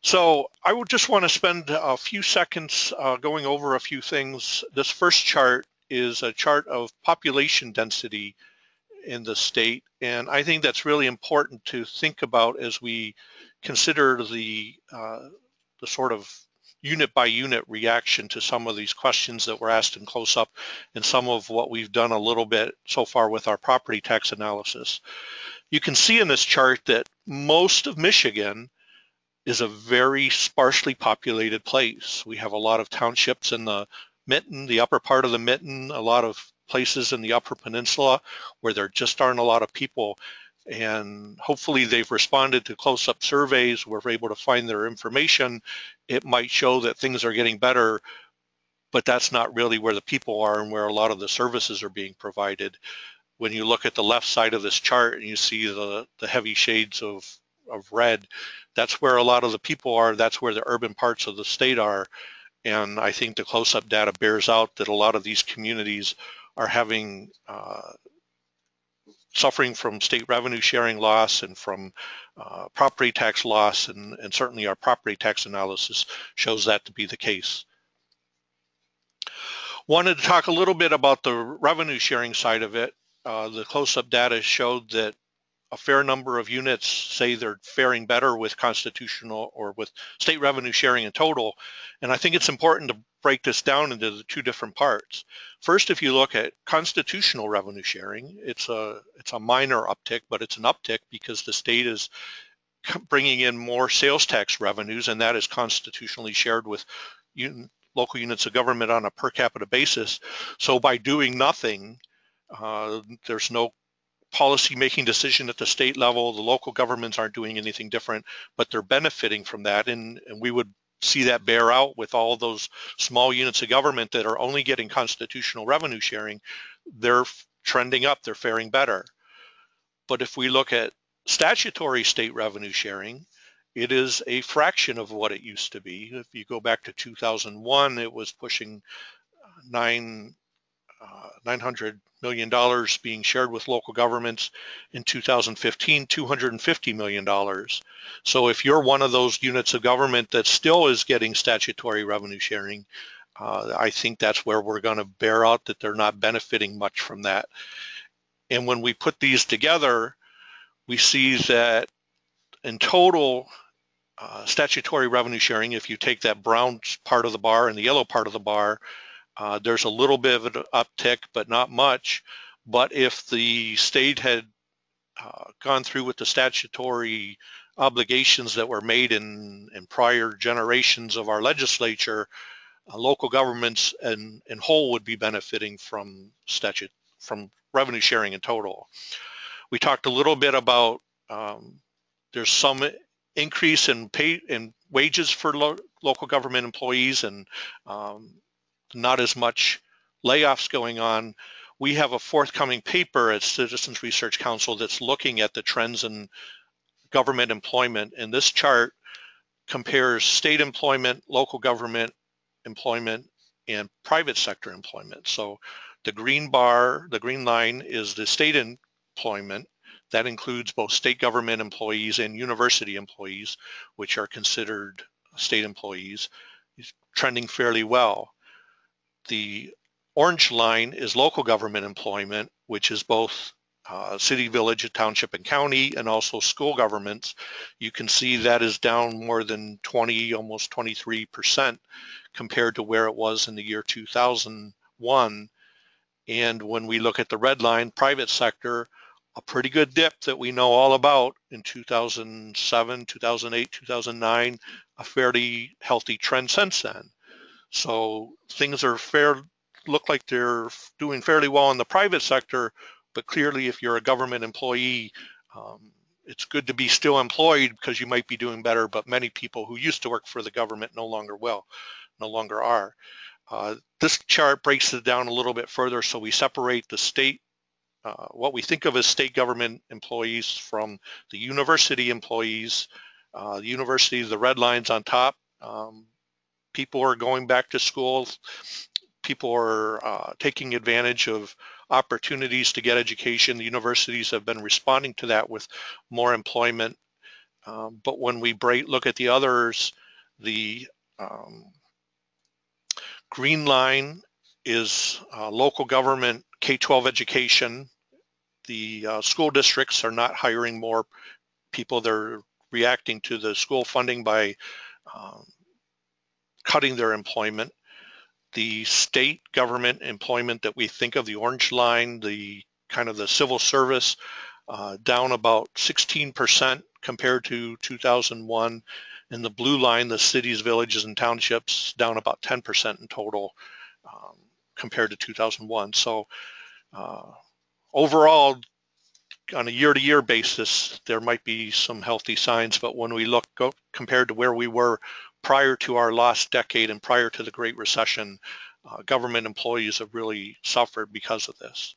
So I would just want to spend a few seconds going over a few things. This first chart is a chart of population density in the state, and I think that's really important to think about as we consider the sort of unit by unit reaction to some of these questions that were asked in CLOSUP and some of what we've done a little bit so far with our property tax analysis. You can see in this chart that most of Michigan is a very sparsely populated place. We have a lot of townships in the mitten, the upper part of the mitten, a lot of places in the upper peninsula where there just aren't a lot of people. And hopefully they've responded to CLOSUP surveys. We're able to find their information. It might show that things are getting better, but that's not really where the people are and where a lot of the services are being provided. When you look at the left side of this chart and you see the heavy shades of red, that's where a lot of the people are. That's where the urban parts of the state are. And I think the CLOSUP data bears out that a lot of these communities are having suffering from state revenue sharing loss and from property tax loss, and certainly our property tax analysis shows that to be the case. Wanted to talk a little bit about the revenue sharing side of it. The CLOSUP data showed that a fair number of units say they're faring better with constitutional or with state revenue sharing in total. And I think it's important to break this down into the two different parts. First, if you look at constitutional revenue sharing, it's a minor uptick, but it's an uptick because the state is bringing in more sales tax revenues, and that is constitutionally shared with local units of government on a per capita basis. So by doing nothing, there's no policy-making decision at the state level. The local governments aren't doing anything different, but they're benefiting from that, and we would see that bear out with all those small units of government that are only getting constitutional revenue sharing. They're trending up, they're faring better. But if we look at statutory state revenue sharing, it is a fraction of what it used to be. If you go back to 2001, it was pushing $900 million being shared with local governments. In 2015, $250 million. So if you're one of those units of government that still is getting statutory revenue sharing, I think that's where we're going to bear out that they're not benefiting much from that. And when we put these together, we see that in total, statutory revenue sharing, if you take that brown part of the bar and the yellow part of the bar, there's a little bit of an uptick, but not much. But if the state had gone through with the statutory obligations that were made in prior generations of our legislature, local governments in whole would be benefiting from revenue sharing in total. We talked a little bit about there's some increase in pay and wages for local government employees, and not as much layoffs going on. We have a forthcoming paper at Citizens Research Council that's looking at the trends in government employment, and this chart compares state employment, local government employment, and private sector employment. So the green bar, the green line, is the state employment. That includes both state government employees and university employees, which are considered state employees, trending fairly well. The orange line is local government employment, which is both city, village, township, and county, and also school governments. You can see that is down more than 20, almost 23% compared to where it was in the year 2001. And when we look at the red line, private sector, a pretty good dip that we know all about in 2007, 2008, 2009, a fairly healthy trend since then. So things are look like they're doing fairly well in the private sector, but clearly if you're a government employee, it's good to be still employed because you might be doing better, but many people who used to work for the government no longer are. This chart breaks it down a little bit further, so we separate the state, what we think of as state government employees from the university employees. The university, the red lines on top. People are going back to school. People are taking advantage of opportunities to get education. The universities have been responding to that with more employment. But when we look at the others, the green line is local government K-12 education. The school districts are not hiring more people. They're reacting to the school funding by cutting their employment. The state government employment that we think of, the orange line, the kind of the civil service, down about 16% compared to 2001. And the blue line, the cities, villages, and townships, down about 10% in total compared to 2001. So overall, on a year-to-year basis, there might be some healthy signs, but when we look compared to where we were prior to our last decade and prior to the Great Recession, government employees have really suffered because of this.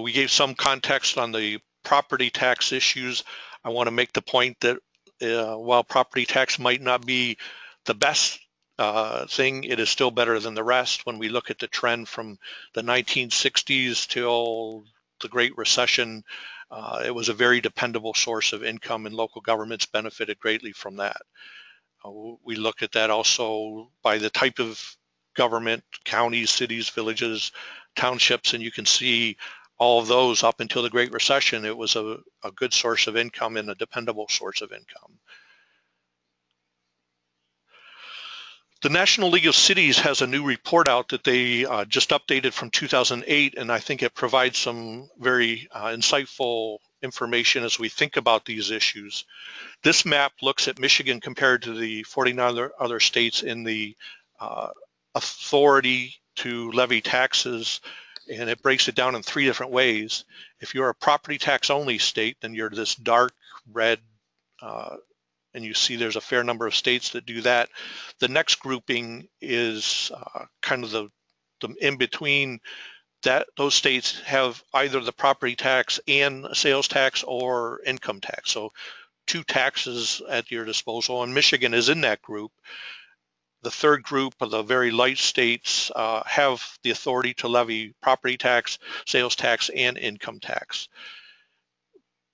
We gave some context on the property tax issues. I want to make the point that while property tax might not be the best thing, it is still better than the rest. When we look at the trend from the 1960s till the Great Recession, it was a very dependable source of income, and local governments benefited greatly from that. We look at that also by the type of government, counties, cities, villages, townships, and you can see all of those up until the Great Recession, it was a good source of income and a dependable source of income. The National League of Cities has a new report out that they just updated from 2008, and I think it provides some very insightful information as we think about these issues. This map looks at Michigan compared to the 49 other states in the authority to levy taxes, and it breaks it down in 3 different ways. If you're a property tax only state, then you're this dark red and you see there's a fair number of states that do that. The next grouping is kind of the in between. That those states have either the property tax and sales tax or income tax. So two taxes at your disposal, and Michigan is in that group. The third group of the very light states have the authority to levy property tax, sales tax, and income tax.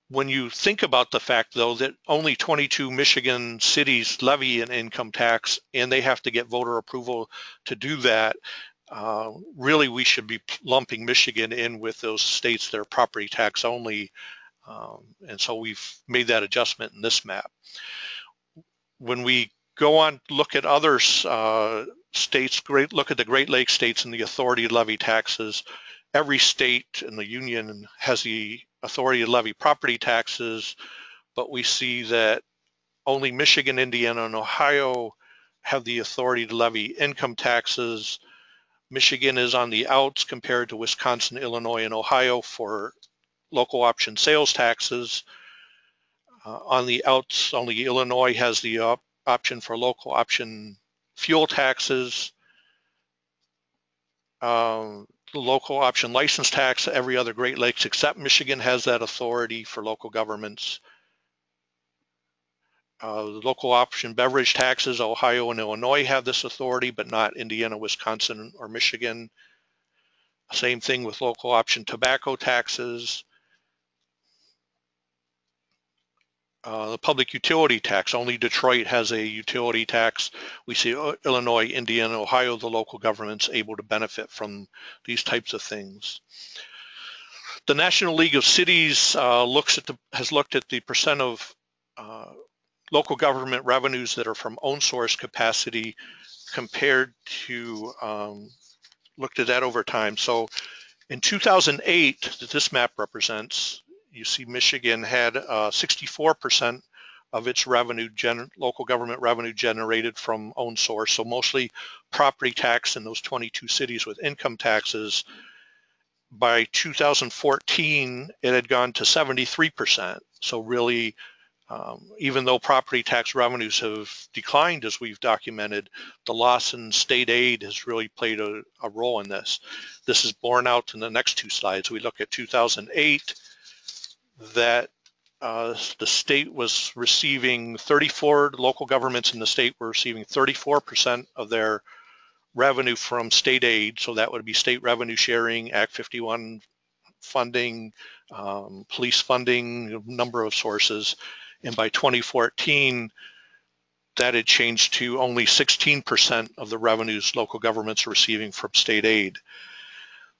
When you think about the fact, though, that only 22 Michigan cities levy an income tax and they have to get voter approval to do that, really we should be lumping Michigan in with those states that are property tax only. And so we've made that adjustment in this map. When we go on, look at other states, look at the Great Lakes states and the authority to levy taxes. Every state in the union has the authority to levy property taxes, but we see that only Michigan, Indiana, and Ohio have the authority to levy income taxes. Michigan is on the outs compared to Wisconsin, Illinois, and Ohio for local option sales taxes. On the outs, only Illinois has the option for local option fuel taxes. The local option license tax, every other Great Lakes except Michigan has that authority for local governments. The local option beverage taxes, Ohio and Illinois have this authority, but not Indiana, Wisconsin, or Michigan. Same thing with local option tobacco taxes. The public utility tax, only Detroit has a utility tax. We see Illinois, Indiana, Ohio, the local governments able to benefit from these types of things. The National League of Cities has looked at the percent of local government revenues that are from own source capacity compared to, looked at that over time. So in 2008, that this map represents, you see Michigan had 64% of its revenue, local government revenue generated from own source, so mostly property tax in those 22 cities with income taxes. By 2014, it had gone to 73%. So really, even though property tax revenues have declined as we've documented, the loss in state aid has really played a role in this. This is borne out in the next two slides. We look at 2008, that the state was receiving local governments in the state were receiving 34% of their revenue from state aid. So that would be state revenue sharing, Act 51 funding, police funding, a number of sources. And by 2014, that had changed to only 16% of the revenues local governments are receiving from state aid.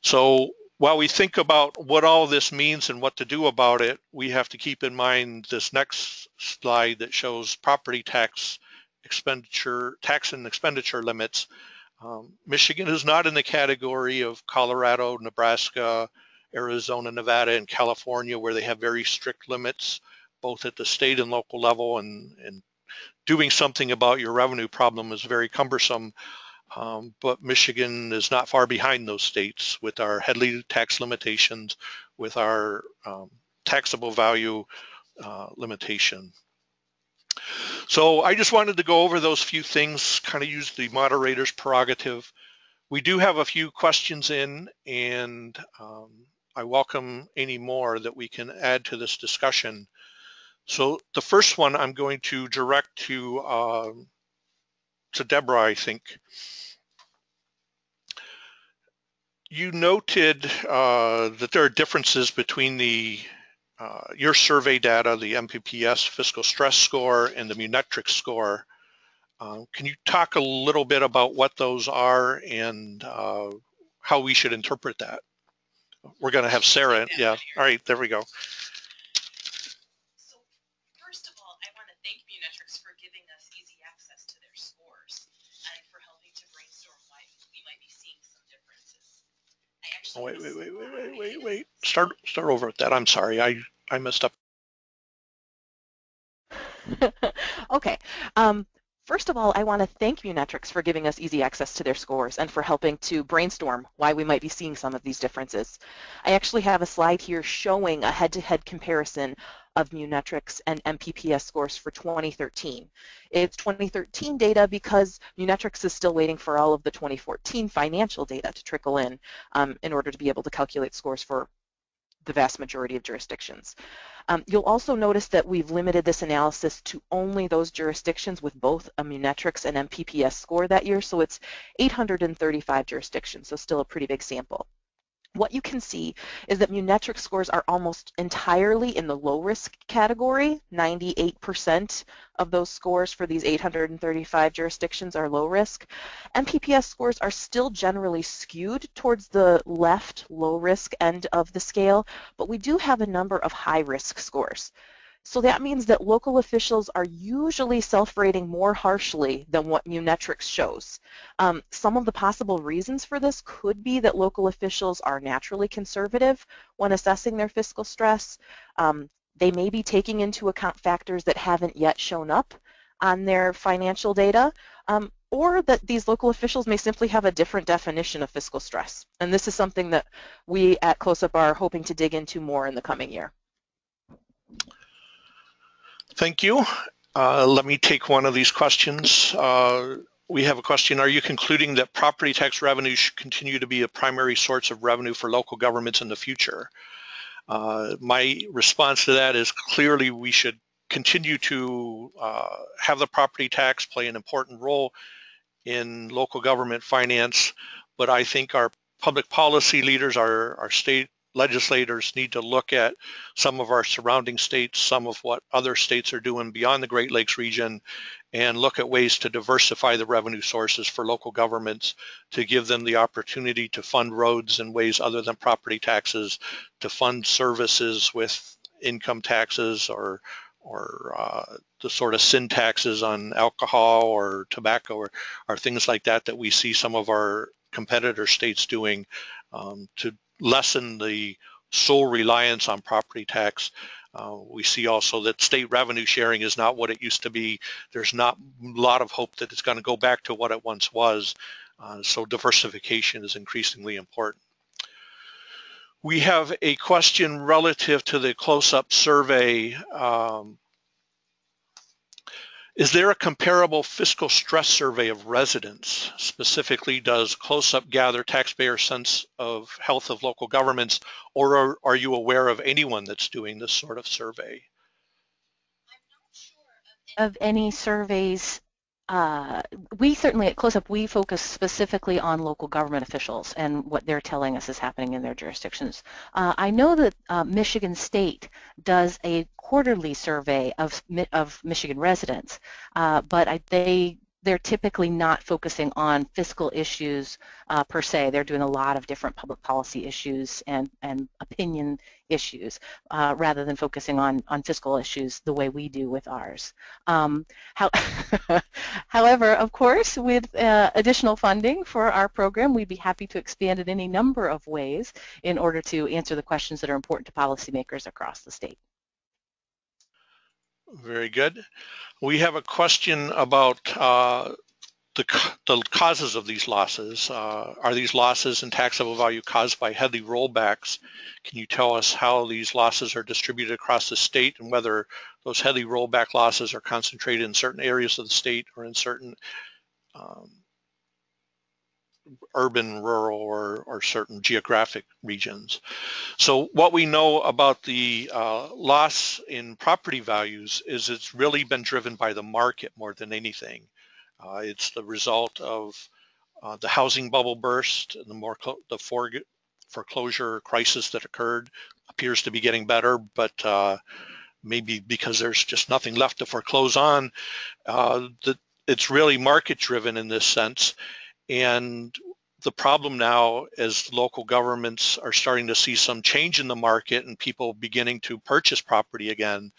So while we think about what all this means and what to do about it, we have to keep in mind this next slide that shows property tax and expenditure limits. Michigan is not in the category of Colorado, Nebraska, Arizona, Nevada, and California, where they have very strict limits, both at the state and local level, and doing something about your revenue problem is very cumbersome. But Michigan is not far behind those states with our headly tax limitations, with our taxable value limitation. So I just wanted to go over those few things, kind of use the moderator's prerogative. We do have a few questions in, and I welcome any more that we can add to this discussion. So the first one I'm going to direct to Deborah, I think. You noted that there are differences between your survey data, the MPPS fiscal stress score, and the Munetrics score. Can you talk a little bit about what those are and how we should interpret that? We're going to have Sarah. Yeah. All right. There we go. So first of all, I want to thank Munetrics for giving us easy access to their scores and for helping to brainstorm why we might be seeing some differences. Wait. Start over with that. I'm sorry. I messed up. Okay. First of all, I want to thank Munetrics for giving us easy access to their scores and for helping to brainstorm why we might be seeing some of these differences. I actually have a slide here showing a head-to-head comparison of Munetrics and MPPS scores for 2013. It's 2013 data because Munetrics is still waiting for all of the 2014 financial data to trickle in order to be able to calculate scores for the vast majority of jurisdictions. You'll also notice that we've limited this analysis to only those jurisdictions with both a Munetrics and MPPS score that year, so it's 835 jurisdictions, so still a pretty big sample. What you can see is that Munetrics scores are almost entirely in the low risk category. 98% of those scores for these 835 jurisdictions are low risk. MPPS scores are still generally skewed towards the left low risk end of the scale, but we do have a number of high risk scores. So that means that local officials are usually self-rating more harshly than what Munetrics shows. Some of the possible reasons for this could be that local officials are naturally conservative when assessing their fiscal stress. They may be taking into account factors that haven't yet shown up on their financial data, or that these local officials may simply have a different definition of fiscal stress. And this is something that we at CLOSUP are hoping to dig into more in the coming year. Thank you. Let me take one of these questions. We have a question. Are you concluding that property tax revenue should continue to be a primary source of revenue for local governments in the future? My response to that is clearly we should continue to have the property tax play an important role in local government finance, but I think our public policy leaders, our state legislators need to look at some of our surrounding states, some of what other states are doing beyond the Great Lakes region, and look at ways to diversify the revenue sources for local governments to give them the opportunity to fund roads in ways other than property taxes, to fund services with income taxes or the sort of sin taxes on alcohol or tobacco or things like that that we see some of our competitor states doing to lessen the sole reliance on property tax. We see also that state revenue sharing is not what it used to be. There's not a lot of hope that it's going to go back to what it once was. So diversification is increasingly important. We have a question relative to the CLOSUP survey. Is there a comparable fiscal stress survey of residents? Specifically, does CLOSUP gather taxpayer sense of health of local governments, or are you aware of anyone that's doing this sort of survey? I'm not sure Of any surveys, we certainly at CLOSUP, we focus specifically on local government officials and what they're telling us is happening in their jurisdictions. I know that Michigan State does a quarterly survey of Michigan residents, but they're typically not focusing on fiscal issues per se. They're doing a lot of different public policy issues and opinion issues rather than focusing on fiscal issues the way we do with ours. However, of course, with additional funding for our program, we'd be happy to expand it any number of ways in order to answer the questions that are important to policymakers across the state. Very good. We have a question about the causes of these losses. Are these losses in taxable value caused by Headley rollbacks? Can you tell us how these losses are distributed across the state and whether those Headley rollback losses are concentrated in certain areas of the state or in certain urban, rural, or certain geographic regions? So what we know about the loss in property values is it's really been driven by the market more than anything. It's the result of the housing bubble burst and the foreclosure crisis that occurred appears to be getting better, but maybe because there's just nothing left to foreclose on, it's really market driven in this sense. And the problem now, as local governments are starting to see some change in the market and people beginning to purchase property again,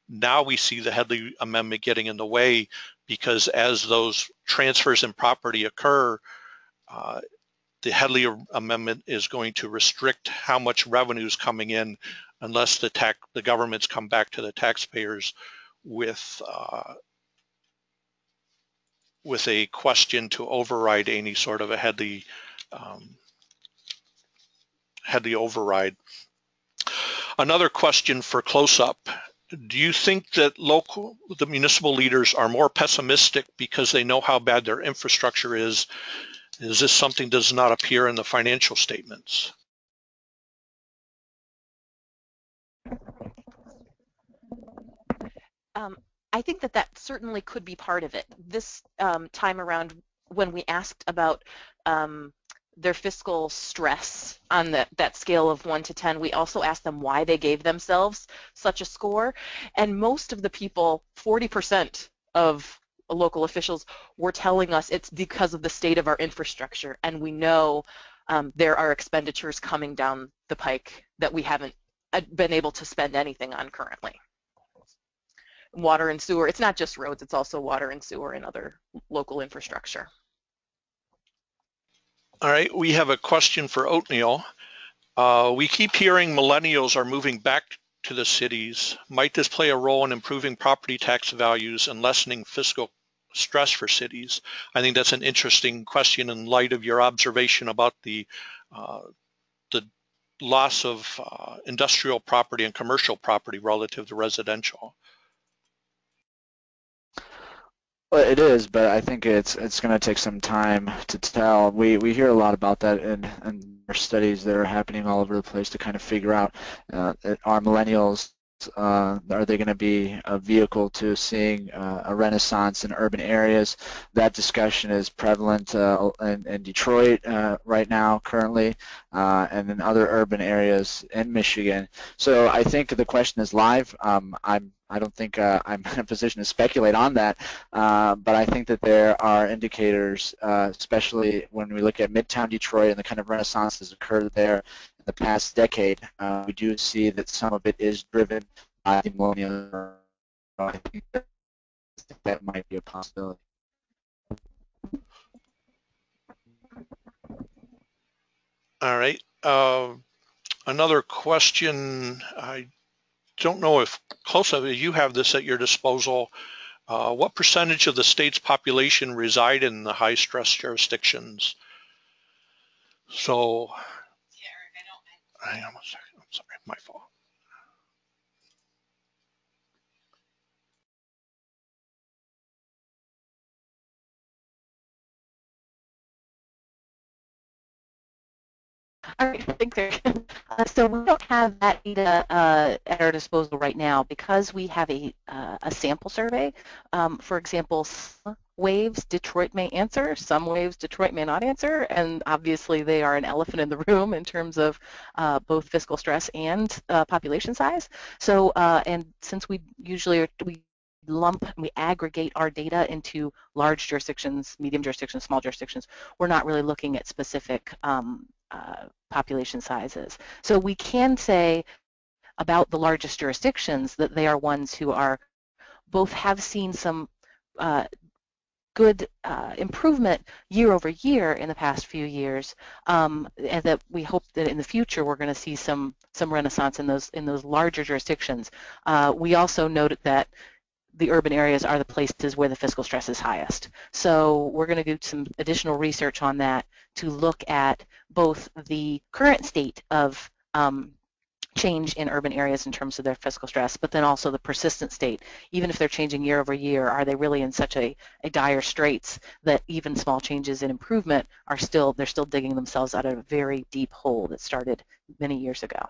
now we see the Headley Amendment getting in the way, because as those transfers in property occur, the Headley Amendment is going to restrict how much revenue is coming in unless the governments come back to the taxpayers with a question to override any sort of a Headley override. Another question for CLOSUP. Do you think that the municipal leaders are more pessimistic because they know how bad their infrastructure is? Is this something that does not appear in the financial statements? I think that that certainly could be part of it. This time around, when we asked about their fiscal stress on that scale of 1 to 10, we also asked them why they gave themselves such a score. And most of the people, 40% of local officials, were telling us it's because of the state of our infrastructure. And we know there are expenditures coming down the pike that we haven't been able to spend anything on currently. Water and sewer, it's not just roads, it's also water and sewer and other local infrastructure. All right, we have a question for Oatmeal. We keep hearing millennials are moving back to the cities. Might this play a role in improving property tax values and lessening fiscal stress for cities? I think that's an interesting question in light of your observation about the loss of industrial property and commercial property relative to residential. Well, it is, but I think it's going to take some time to tell. We hear a lot about that in our studies that are happening all over the place to kind of figure out are millennials, are they going to be a vehicle to seeing a renaissance in urban areas? That discussion is prevalent in Detroit right now, currently, and in other urban areas in Michigan. So I think the question is live. I don't think I'm in a position to speculate on that, but I think that there are indicators, especially when we look at Midtown Detroit and the kind of renaissance that's occurred there in the past decade. We do see that some of it is driven by the millennials. I think that might be a possibility. All right. Another question. I don't know if CLOSUP, you have this at your disposal. What percentage of the state's population reside in the high stress jurisdictions? So, Yeah, Eric, hang on one second. I'm sorry, my fault. All right, thanks, Eric. So we don't have that data at our disposal right now because we have a sample survey. For example, some waves Detroit may answer, some waves Detroit may not answer, and obviously they are an elephant in the room in terms of both fiscal stress and population size. So, and since we usually we aggregate our data into large jurisdictions, medium jurisdictions, small jurisdictions, we're not really looking at specific population sizes. So we can say about the largest jurisdictions that they are ones who are both have seen some good improvement year over year in the past few years, and that we hope that in the future we're going to see some renaissance in those larger jurisdictions. We also noted that the urban areas are the places where the fiscal stress is highest. So we're going to do some additional research on that to look at both the current state of change in urban areas in terms of their fiscal stress, but then also the persistent state. Even if they're changing year over year, are they really in such a dire straits that even small changes in improvement are they're still digging themselves out of a very deep hole that started many years ago.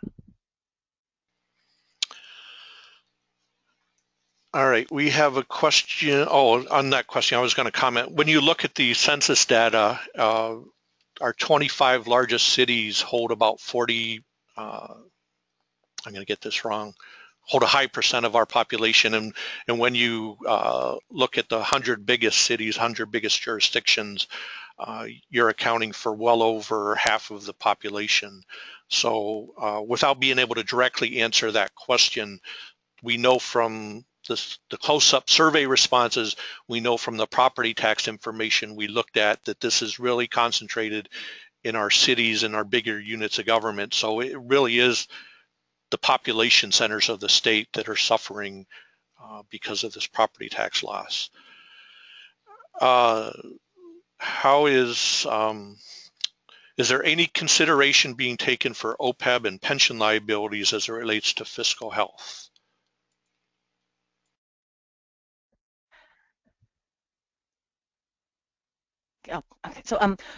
All right, we have a question. Oh, on that question, I was going to comment. When you look at the census data, our 25 largest cities hold about 40, I'm going to get this wrong, hold a high percent of our population. And when you look at the 100 biggest cities, 100 biggest jurisdictions, you're accounting for well over half of the population. So without being able to directly answer that question, we know from the CLOSUP survey responses, we know from the property tax information we looked at that this is really concentrated in our cities and our bigger units of government. So it really is the population centers of the state that are suffering because of this property tax loss. How is there any consideration being taken for OPEB and pension liabilities as it relates to fiscal health? Oh, okay.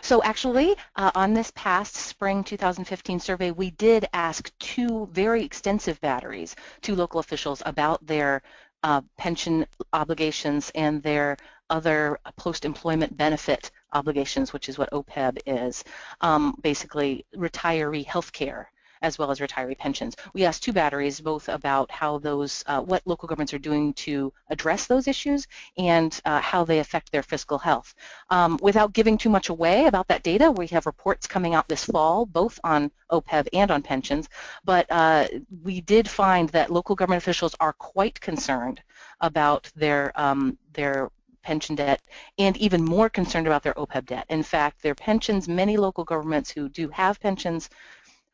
So actually, on this past spring 2015 survey, we did ask two very extensive batteries to local officials about their pension obligations and their other post-employment benefit obligations, which is what OPEB is, basically retiree health care as well as retiree pensions. We asked two batteries both about how those, what local governments are doing to address those issues and how they affect their fiscal health. Without giving too much away about that data, we have reports coming out this fall, both on OPEB and on pensions, but we did find that local government officials are quite concerned about their pension debt and even more concerned about their OPEB debt. In fact, their pensions, many local governments who do have pensions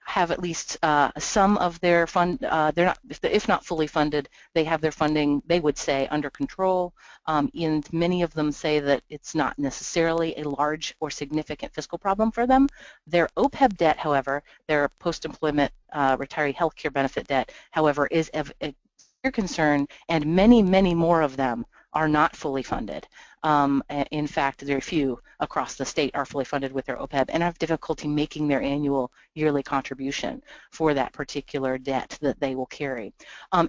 have at least some of their fund, they're not, if not fully funded, they have their funding, they would say, under control. And many of them say that it's not necessarily a large or significant fiscal problem for them. Their OPEB debt, however, their post-employment retiree health care benefit debt, however, is of a clear concern, and many, many more of them are not fully funded. In fact, very few across the state are fully funded with their OPEB and have difficulty making their annual yearly contribution for that particular debt that they will carry.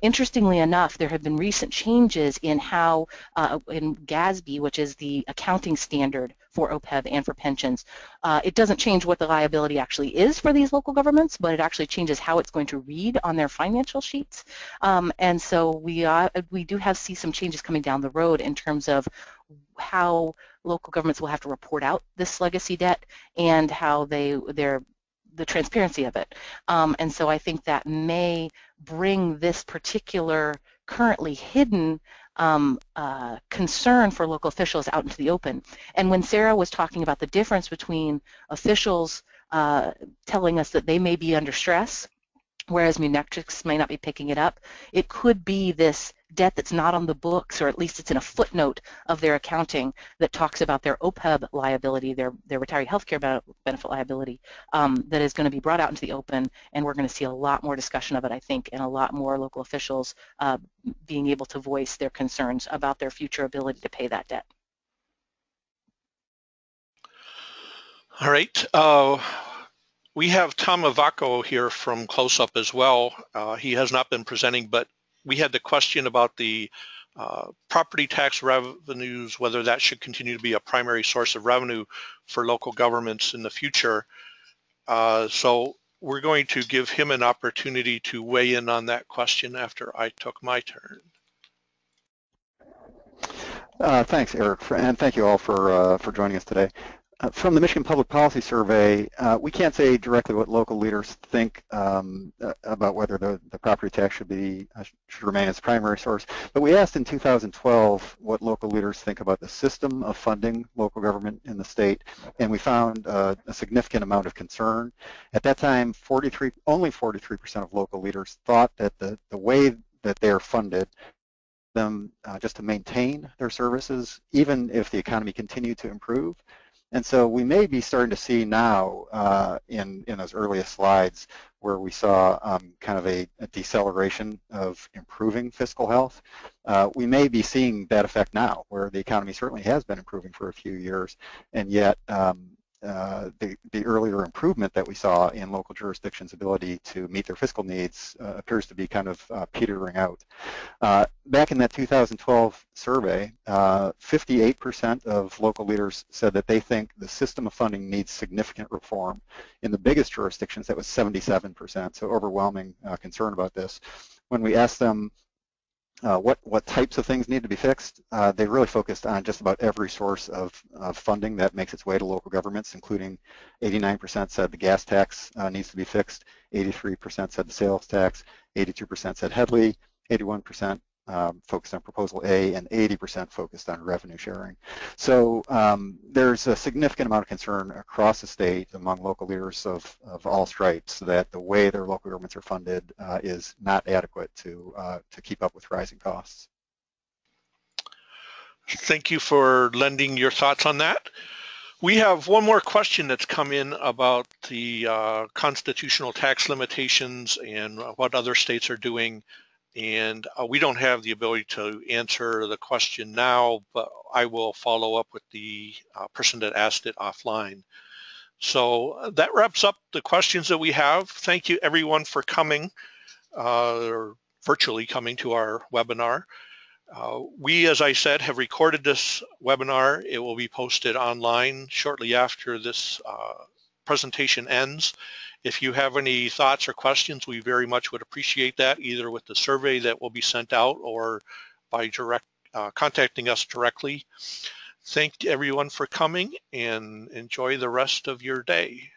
Interestingly enough, there have been recent changes in how, in GASB, which is the accounting standard for OPEB and for pensions, it doesn't change what the liability actually is for these local governments, but it actually changes how it's going to read on their financial sheets. And so we do see some changes coming down the road in terms of how local governments will have to report out this legacy debt and how the transparency of it. And so I think that may bring this particular currently hidden concern for local officials out into the open. And when Sarah was talking about the difference between officials telling us that they may be under stress, whereas Munetrics may not be picking it up, it could be this debt that's not on the books, or at least it's in a footnote of their accounting that talks about their OPEB liability, their retiree healthcare benefit liability, that is going to be brought out into the open, and we're going to see a lot more discussion of it, I think, and a lot more local officials being able to voice their concerns about their future ability to pay that debt. All right. We have Tom Avaco here from CLOSUP as well. He has not been presenting, but we had the question about the property tax revenues, whether that should continue to be a primary source of revenue for local governments in the future. So we're going to give him an opportunity to weigh in on that question after I took my turn. Thanks, Eric, and thank you all for joining us today. From the Michigan Public Policy Survey, we can't say directly what local leaders think about whether the property tax should remain as a primary source, but we asked in 2012 what local leaders think about the system of funding local government in the state, and we found a significant amount of concern. At that time, only 43% of local leaders thought that the way that they are funded them just to maintain their services, even if the economy continued to improve. And so we may be starting to see now in those earliest slides where we saw kind of a deceleration of improving fiscal health. We may be seeing that effect now, where the economy certainly has been improving for a few years, and yet the earlier improvement that we saw in local jurisdictions' ability to meet their fiscal needs appears to be kind of petering out. Back in that 2012 survey, 58% of local leaders said that they think the system of funding needs significant reform. In the biggest jurisdictions, that was 77%, so overwhelming concern about this. When we asked them what types of things need to be fixed, they really focused on just about every source of funding that makes its way to local governments, including 89% said the gas tax needs to be fixed, 83% said the sales tax, 82% said Headley, 81% focused on Proposal A, and 80% focused on revenue sharing. So there's a significant amount of concern across the state among local leaders of all stripes that the way their local governments are funded is not adequate to keep up with rising costs. Thank you for lending your thoughts on that. We have one more question that's come in about the constitutional tax limitations and what other states are doing. And we don't have the ability to answer the question now, but I will follow up with the person that asked it offline. So that wraps up the questions that we have. Thank you everyone for coming, or virtually coming to our webinar. We, as I said, have recorded this webinar. It will be posted online shortly after this presentation ends. If you have any thoughts or questions, we very much would appreciate that, either with the survey that will be sent out or by contacting us directly. Thank everyone for coming, and enjoy the rest of your day.